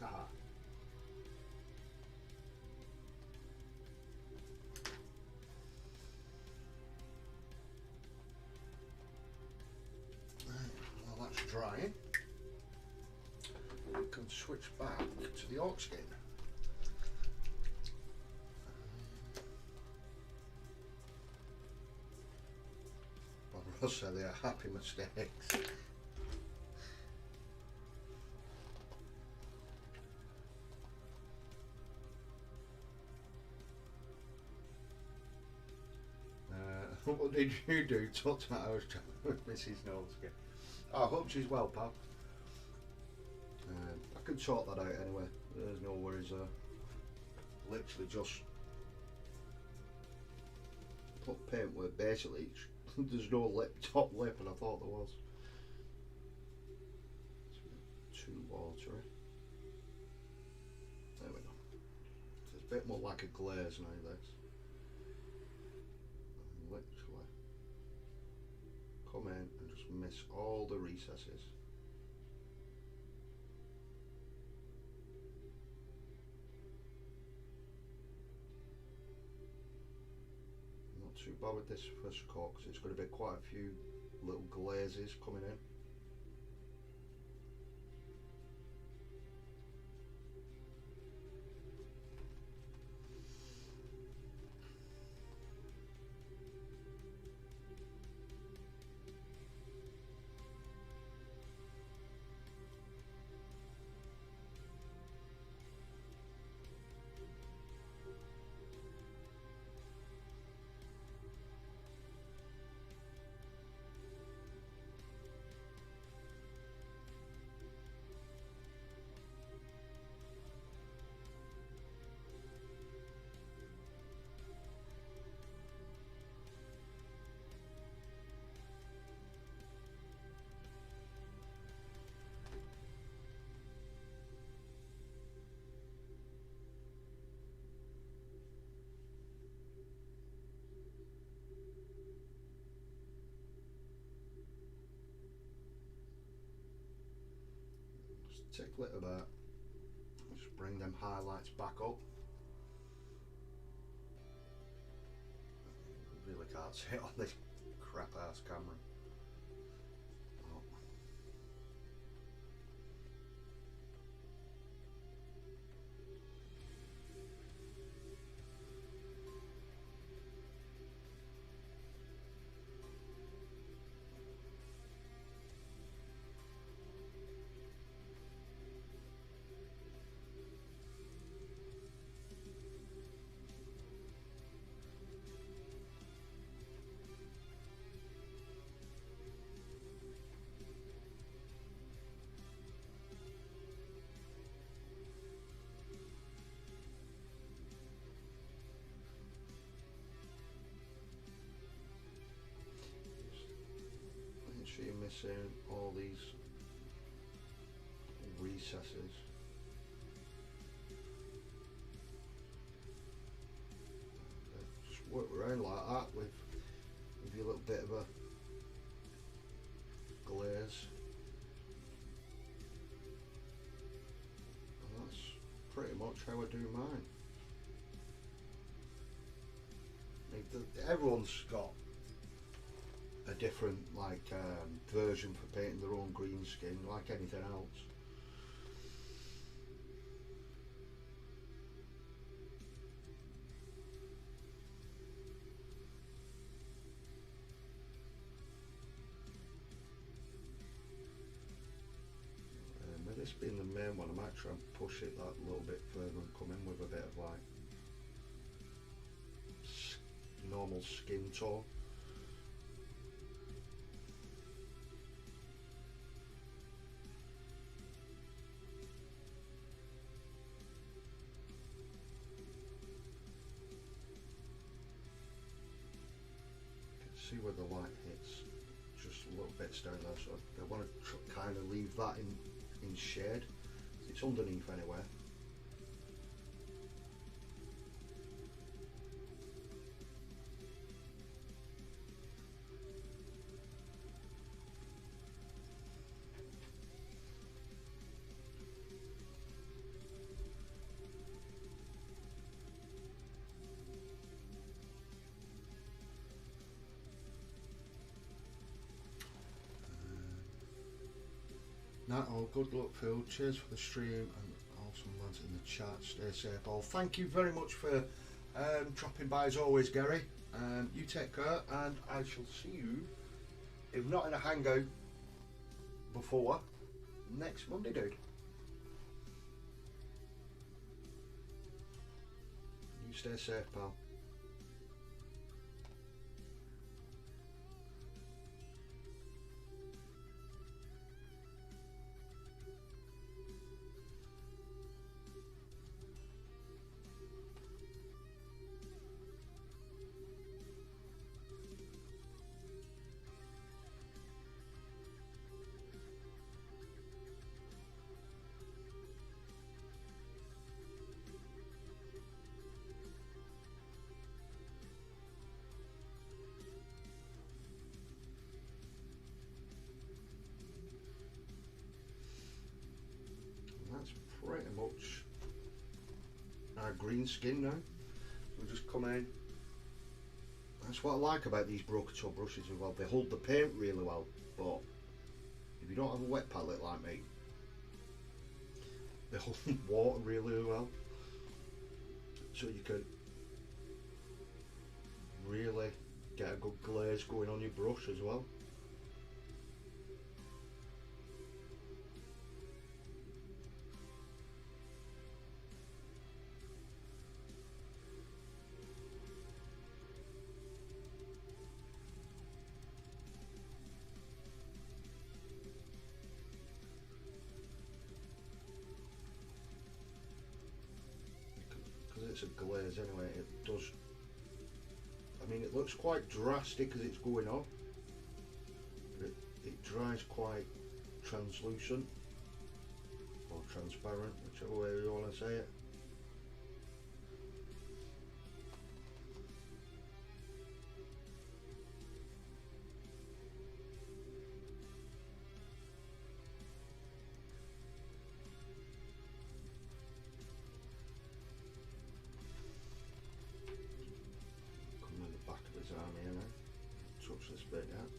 Haha. Well, that's drying. We can switch back to the ORKS skin. Bob Ross said they are happy mistakes. What did you do? Talk to I was trying to miss his nose again. I hope she's well, pal. I can sort that out anyway. There's no worries there. Literally just put paint where basically there's no top lip, and I thought there was. It's too watery. There we go. It's a bit more like a glaze now, this. Literally come in and just miss all the recesses. Not too bad with this first coat because it's going to be quite a few little glazes coming in. Tickle it a bit, just bring them highlights back up. Really can't see it on this crap ass camera. Oh. You're missing all these recesses. Just work around like that with your little bit of a glaze, and that's pretty much how I do mine. Everyone's got a different version for painting their own green skin, like anything else. With this being the main one, I might try and push it that little bit further and come in with a bit of like normal skin tone. See where the light hits, just little bits down there, so I want to kind of leave that in shade. It's underneath anyway. Now, good luck, Phil. Cheers for the stream, and awesome lads in the chat. Stay safe, all. Thank you very much for dropping by as always, Gary. You take care, and I shall see you, if not in a hangout before, next Monday, dude. You stay safe, pal. clean skin now. We'll just come in. That's what I like about these Brocato brushes as well. They hold the paint really well, but if you don't have a wet palette like me, they hold water really well. So you can really get a good glaze going on your brush as well. It's a glaze anyway, it does, I mean it looks quite drastic as it's going on, but it dries quite translucent or transparent, whichever way you want to say it. Arm here now. Touch this bit out.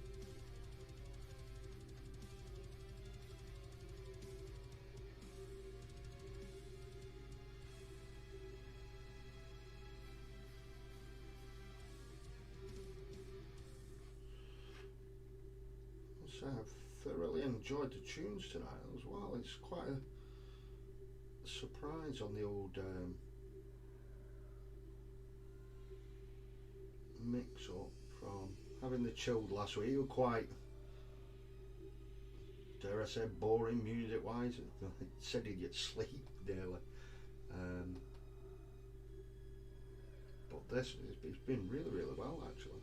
So I've thoroughly enjoyed the tunes tonight as well. It's quite a surprise on the old mix up from having the chilled last week. You were quite, dare I say, boring music wise. It said you'd get sleep daily, but this it's been really well actually.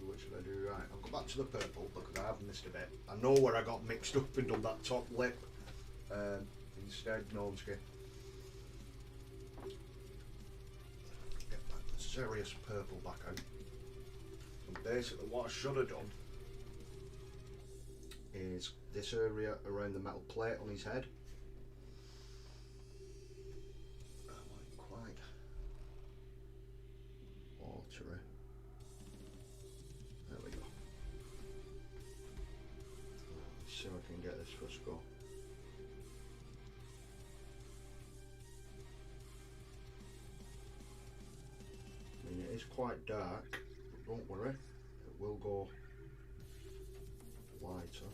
What should I do? Right, I'll go back to the purple because I have missed a bit. I know where I got mixed up and done that top lip instead. No, I'm scared. Get that serious purple back out. So basically what I should have done is this area around the metal plate on his head. Quite watery. There we go. Let's see if I can get this first go. I mean, it is quite dark, but don't worry, it will go lighter.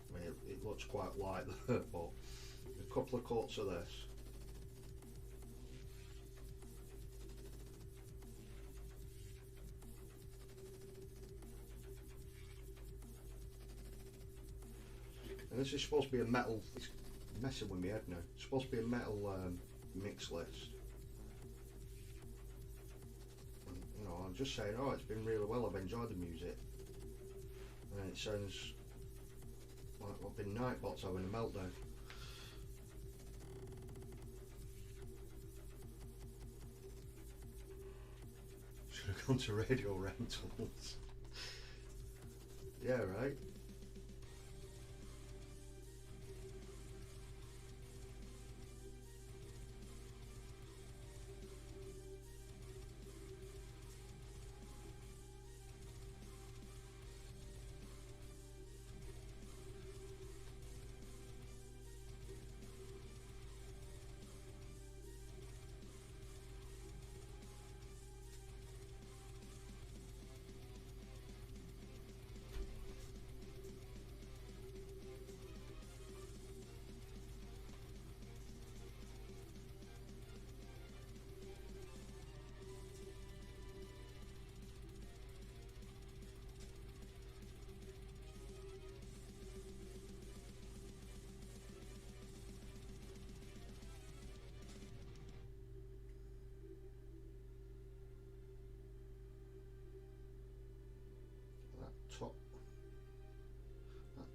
I mean, it looks quite light, but a couple of coats of this. And this is supposed to be a metal, it's messing with my head now, it's supposed to be a metal mix list. And, you know, I'm just saying, oh, it's been really well, I've enjoyed the music. And it sounds like I've been Nightbots having a meltdown. Should have gone to Radio Rentals. Yeah, right.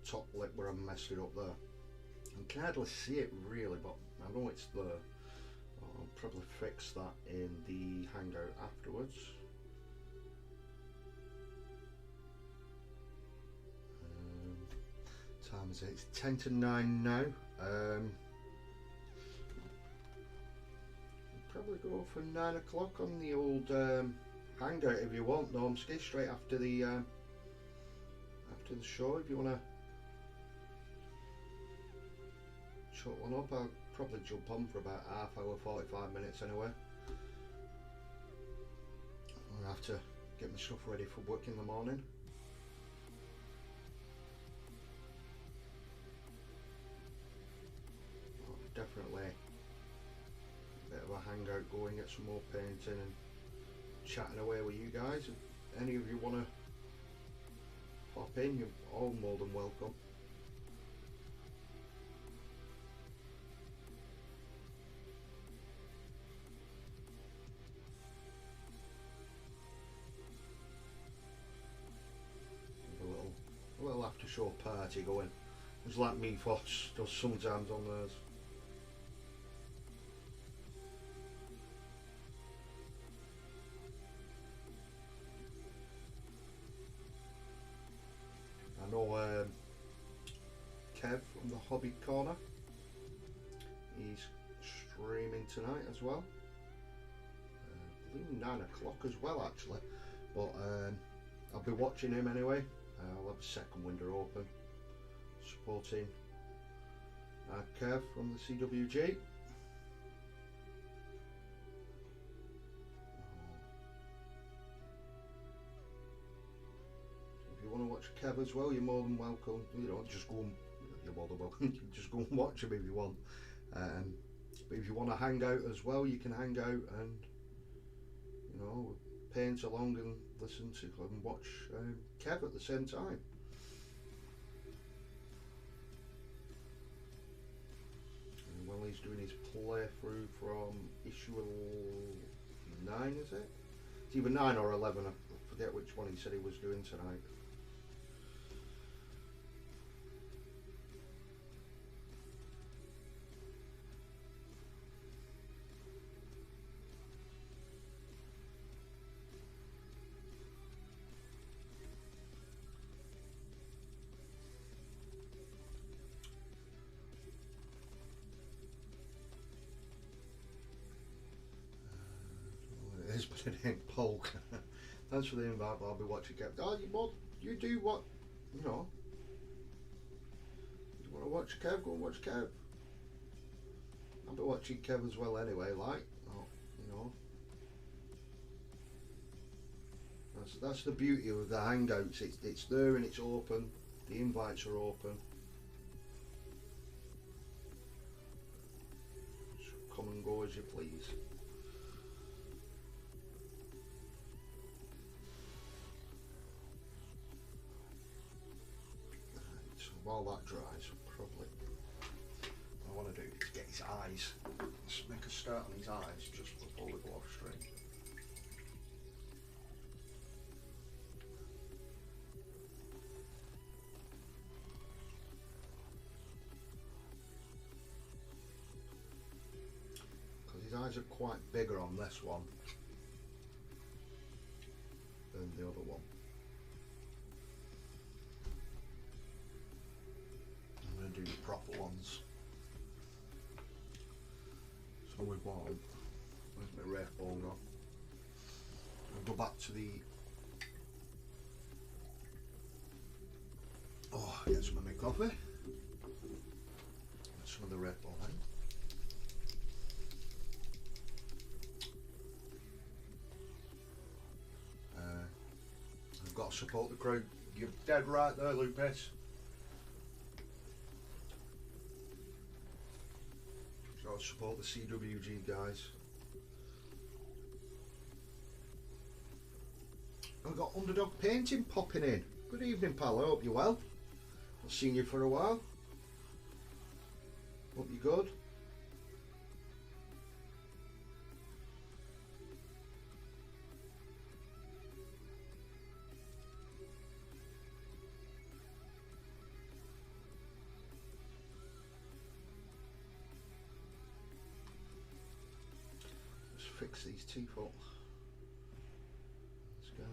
top lip where I messed it up there. I can hardly see it really, but I know it's there. I'll probably fix that in the Hangout afterwards. Time is it? It's 10 to 9 now. Probably go for 9 o'clock on the old Hangout if you want, Normski, straight after the show. If you want to shut one up, I'll probably jump on for about half hour, 45 minutes anyway. I'll have to get my stuff ready for work in the morning. Definitely a bit of a hangout going, get some more painting and chatting away with you guys. If any of you want to pop in, you're all more than welcome. A little after show party going. It's like me Fox does sometimes on theirs. I know Kev from the Hobby Corner, he's streaming tonight as well. I believe 9 o'clock as well actually, but I'll be watching him anyway. I'll have a second window open supporting Kev from the CWG. If you want to watch Kev as well, you're more than welcome. You know, just go and, you're more than welcome. You can just go and watch him if you want. But if you want to hang out as well, you can hang out and, you know, paint along and listen to and watch Kev at the same time. And while he's doing his playthrough from issue 9, is it? It's either 9 or 11, I forget which one he said he was doing tonight. But it ain't Polk. Thanks for the invite, but I'll be watching Kev. Oh, you do what, you know. You want to watch Kev? Go and watch Kev. I'll be watching Kev as well anyway, like, oh, you know. That's the beauty of the Hangouts. It's there and it's open. The invites are open. So come and go as you please. While that dries, probably what I want to do is get his eyes. Let's make a start on his eyes just before we go off stream. Because his eyes are quite bigger on this one than the other one. Do the proper ones. So we want, where's my ref ball gone? I'll go back to the, get some of my coffee. Get some of the red ball in. I've got to support the crowd. You're dead right there, Lupus. Got to support the CWG guys. I've got Underdog Painting popping in. Good evening, pal. I hope you're well. I've seen you for a while. Hope you're good. fix these teeth up. This guy.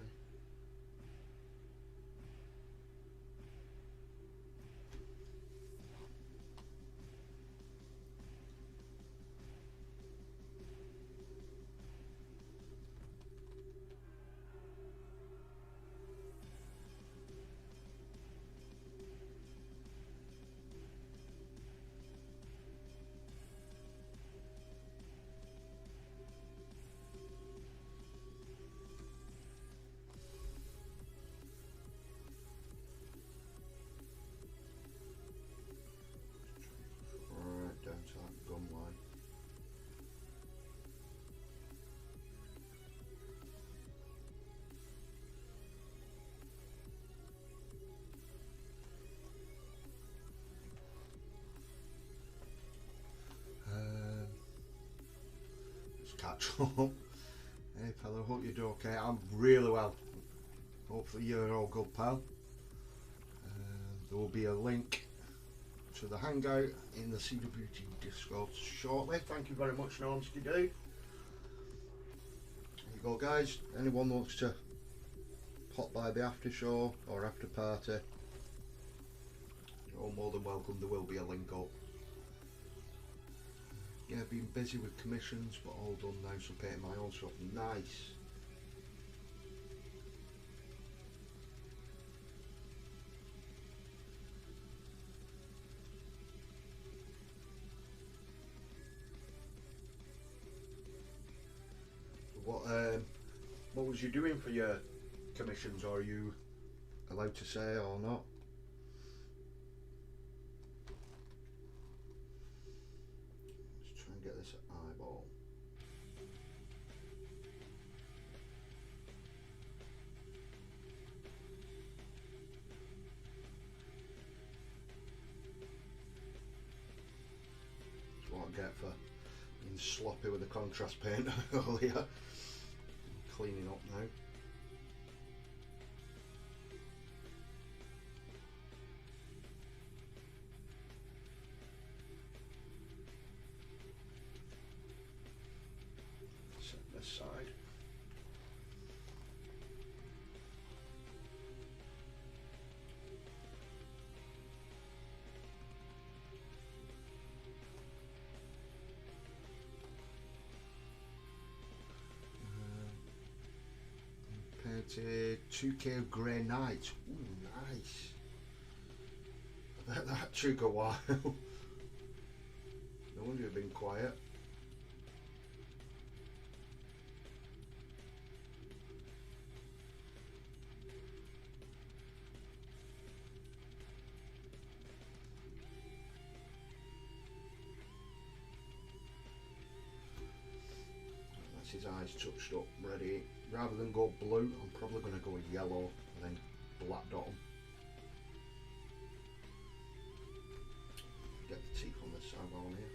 Down to that gum line. Let's catch up. Hey fella, hope you're okay. I'm really well. Hopefully you're all good, pal. There will be a link to the Hangout in the CWT Discord shortly. Thank you very much, Normski dude. There you go, guys. Anyone wants to pop by the after show or after party, you're all more than welcome. There will be a link up. Yeah, been busy with commissions, but all done now, so painting my own shop. Nice. What was you doing for your commissions, or are you allowed to say or not? Let's try and get this eyeball. That's what I get for being sloppy with the contrast paint earlier. Cleaning up now. Set this side. 2K Grey Knight. Ooh, nice. I bet that took a while. No wonder you've been quiet. That's his eyes touched up, ready. Rather than go blue, I'm probably going to go with yellow and then black dot them. Get the teeth on this side while I'm here.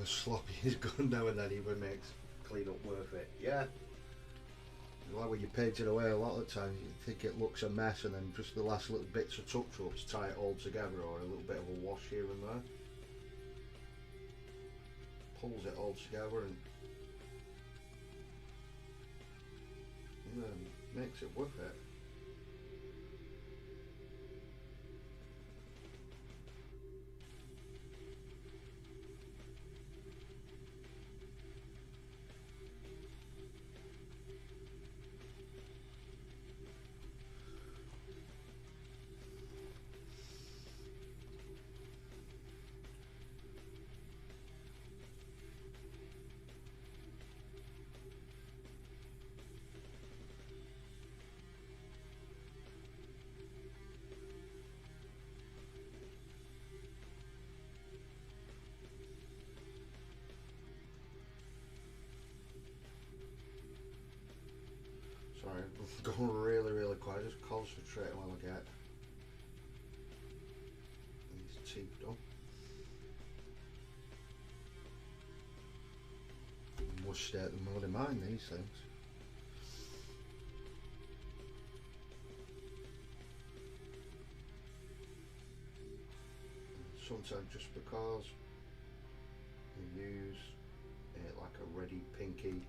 Sloppy is good now and then, even makes clean up worth it. Yeah, like when you paint it away, a lot of the time you think it looks a mess, and then just the last little bits of touch-ups tie it all together, or a little bit of a wash here and there pulls it all together and makes it worth it. teeth done. Must stay at the mud in mind, these things. Sometimes just because you use it like a reddy pinky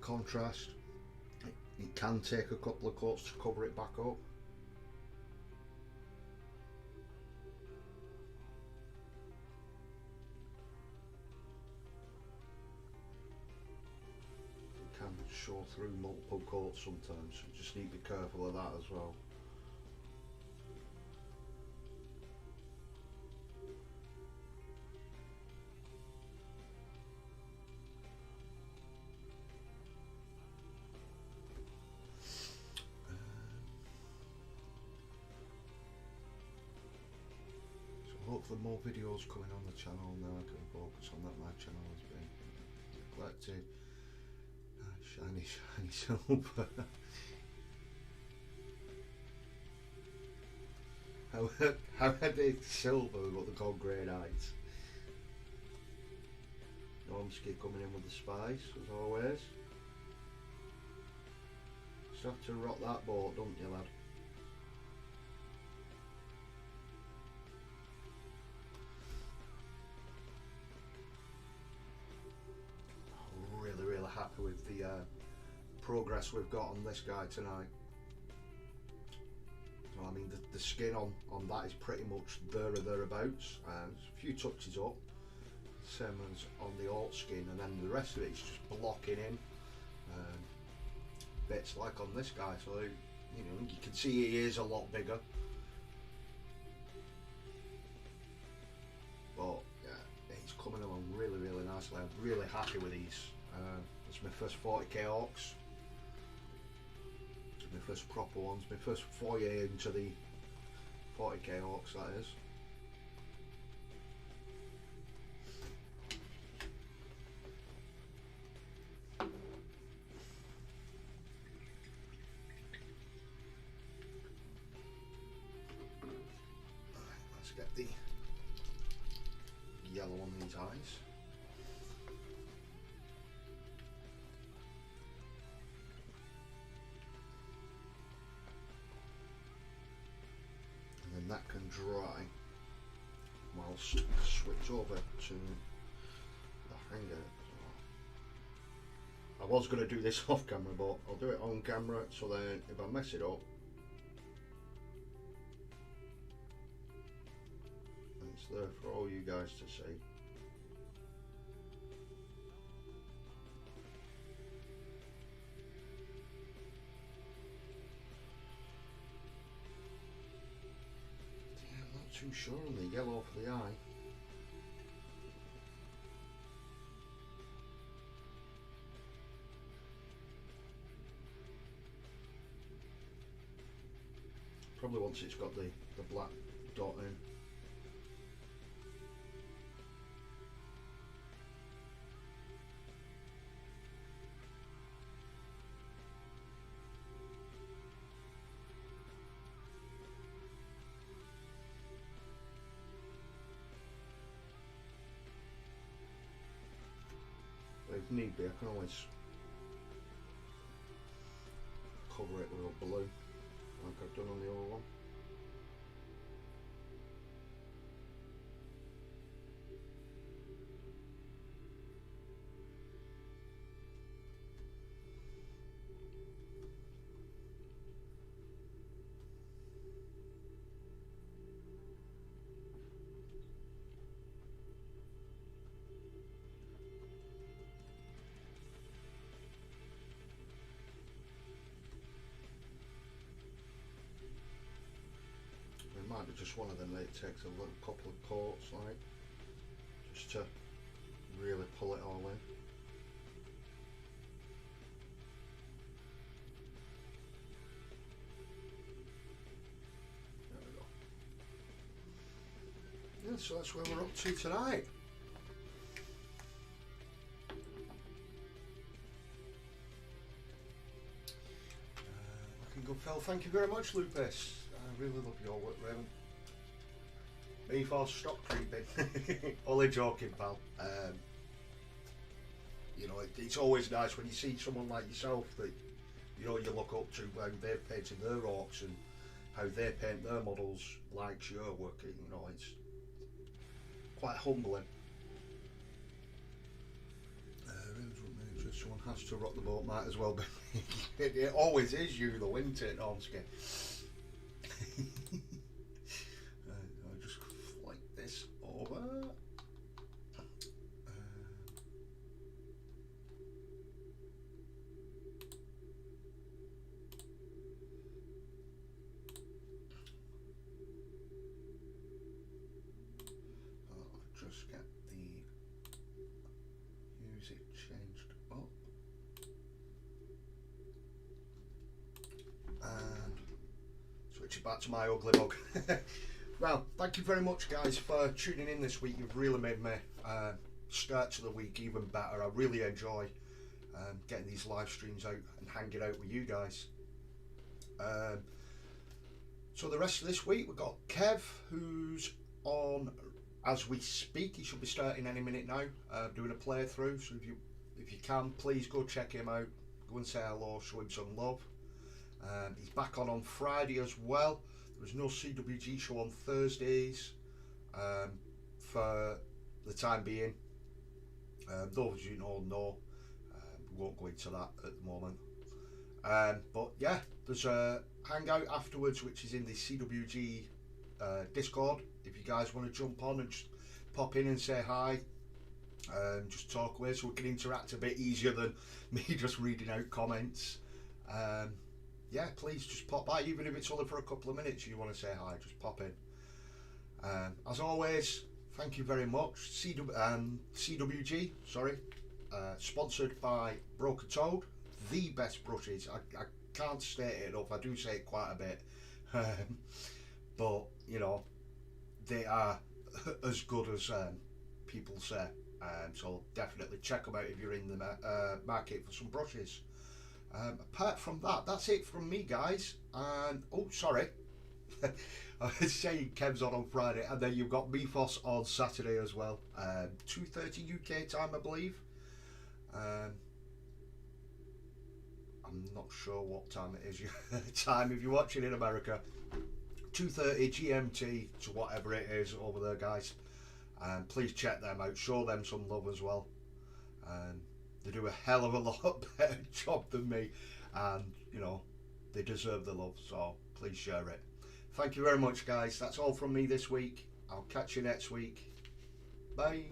contrast, it can take a couple of coats to cover it back up. It can show through multiple coats sometimes, so you just need to be careful of that as well. Hopefully more videos coming on the channel now. I can focus on that. My channel has been neglected. Shiny silver. How are they silver with what they call grey eyes? Normski coming in with the spice as always. Just have to rock that boat, don't you, lad? Really happy with the progress we've got on this guy tonight. So, I mean, the skin on that is pretty much there or thereabouts. There's a few touches up, same as on the alt skin, and then the rest of it is just blocking in bits like on this guy. So you know, you can see he is a lot bigger, but yeah, he's coming along really nicely. I'm really happy with these. It's my first 40k ORKS, my first proper ones, my first foray into the 40k ORKS, that is. Let's get the yellow on these eyes. That can dry whilst I switch over to the Hangout. I was going to do this off camera, but I'll do it on camera, so then if I mess it up, it's there for all you guys to see. Too sure on the yellow for the eye. Probably once it's got the black dot in. If need be, I can always cover it with a blue like I've done on the other one. Might be just one of them that it takes a little couple of coats, like, just to really pull it all in. There we go. Yeah, so that's where we're up to tonight. Looking good, Phil. Thank you very much, Lupus. I really love your work, Raven. Before stop creeping. Only joking, pal. You know, it's always nice when you see someone like yourself that you know you look up to, how they've painted their orcs and how they paint their models, likes your work. You know, it's quite humbling. Someone has to rock the boat, might as well be. It always is you, though, isn't it, Ormsky? I'll just flick this over. I'll just get the music changed up. And switch it back to my ugly mug. Well, thank you very much, guys, for tuning in this week. You've really made me start to the week even better. I really enjoy getting these live streams out and hanging out with you guys. So the rest of this week we've got Kev, who's on as we speak. He should be starting any minute now, doing a playthrough. So if you can, please go check him out. Go and say hello, show him some love. He's back on Friday as well. There was no CWG show on Thursdays for the time being. Those you know, we won't go into that at the moment. But yeah, there's a hangout afterwards, which is in the CWG Discord. If you guys want to jump on and just pop in and say hi, just talk away, so we can interact a bit easier than me just reading out comments. Yeah, please just pop by, even if it's only for a couple of minutes. You want to say hi, just pop in. As always, thank you very much. CWG, sorry, sponsored by Broken Toad, the best brushes. I can't state it enough. I do say it quite a bit, but you know, they are as good as people say. So definitely check them out if you're in the market for some brushes. Apart from that, that's it from me, guys. And oh, sorry, I was saying Kev's on Friday, and then you've got Mifos on Saturday as well, 2:30 UK time, I believe. I'm not sure what time it is. Time if you're watching in America, 2:30 GMT to whatever it is over there, guys. And please check them out. Show them some love as well. They do a hell of a lot better job than me, and you know, they deserve the love, so please share it. Thank you very much, guys. That's all from me this week. I'll catch you next week. Bye.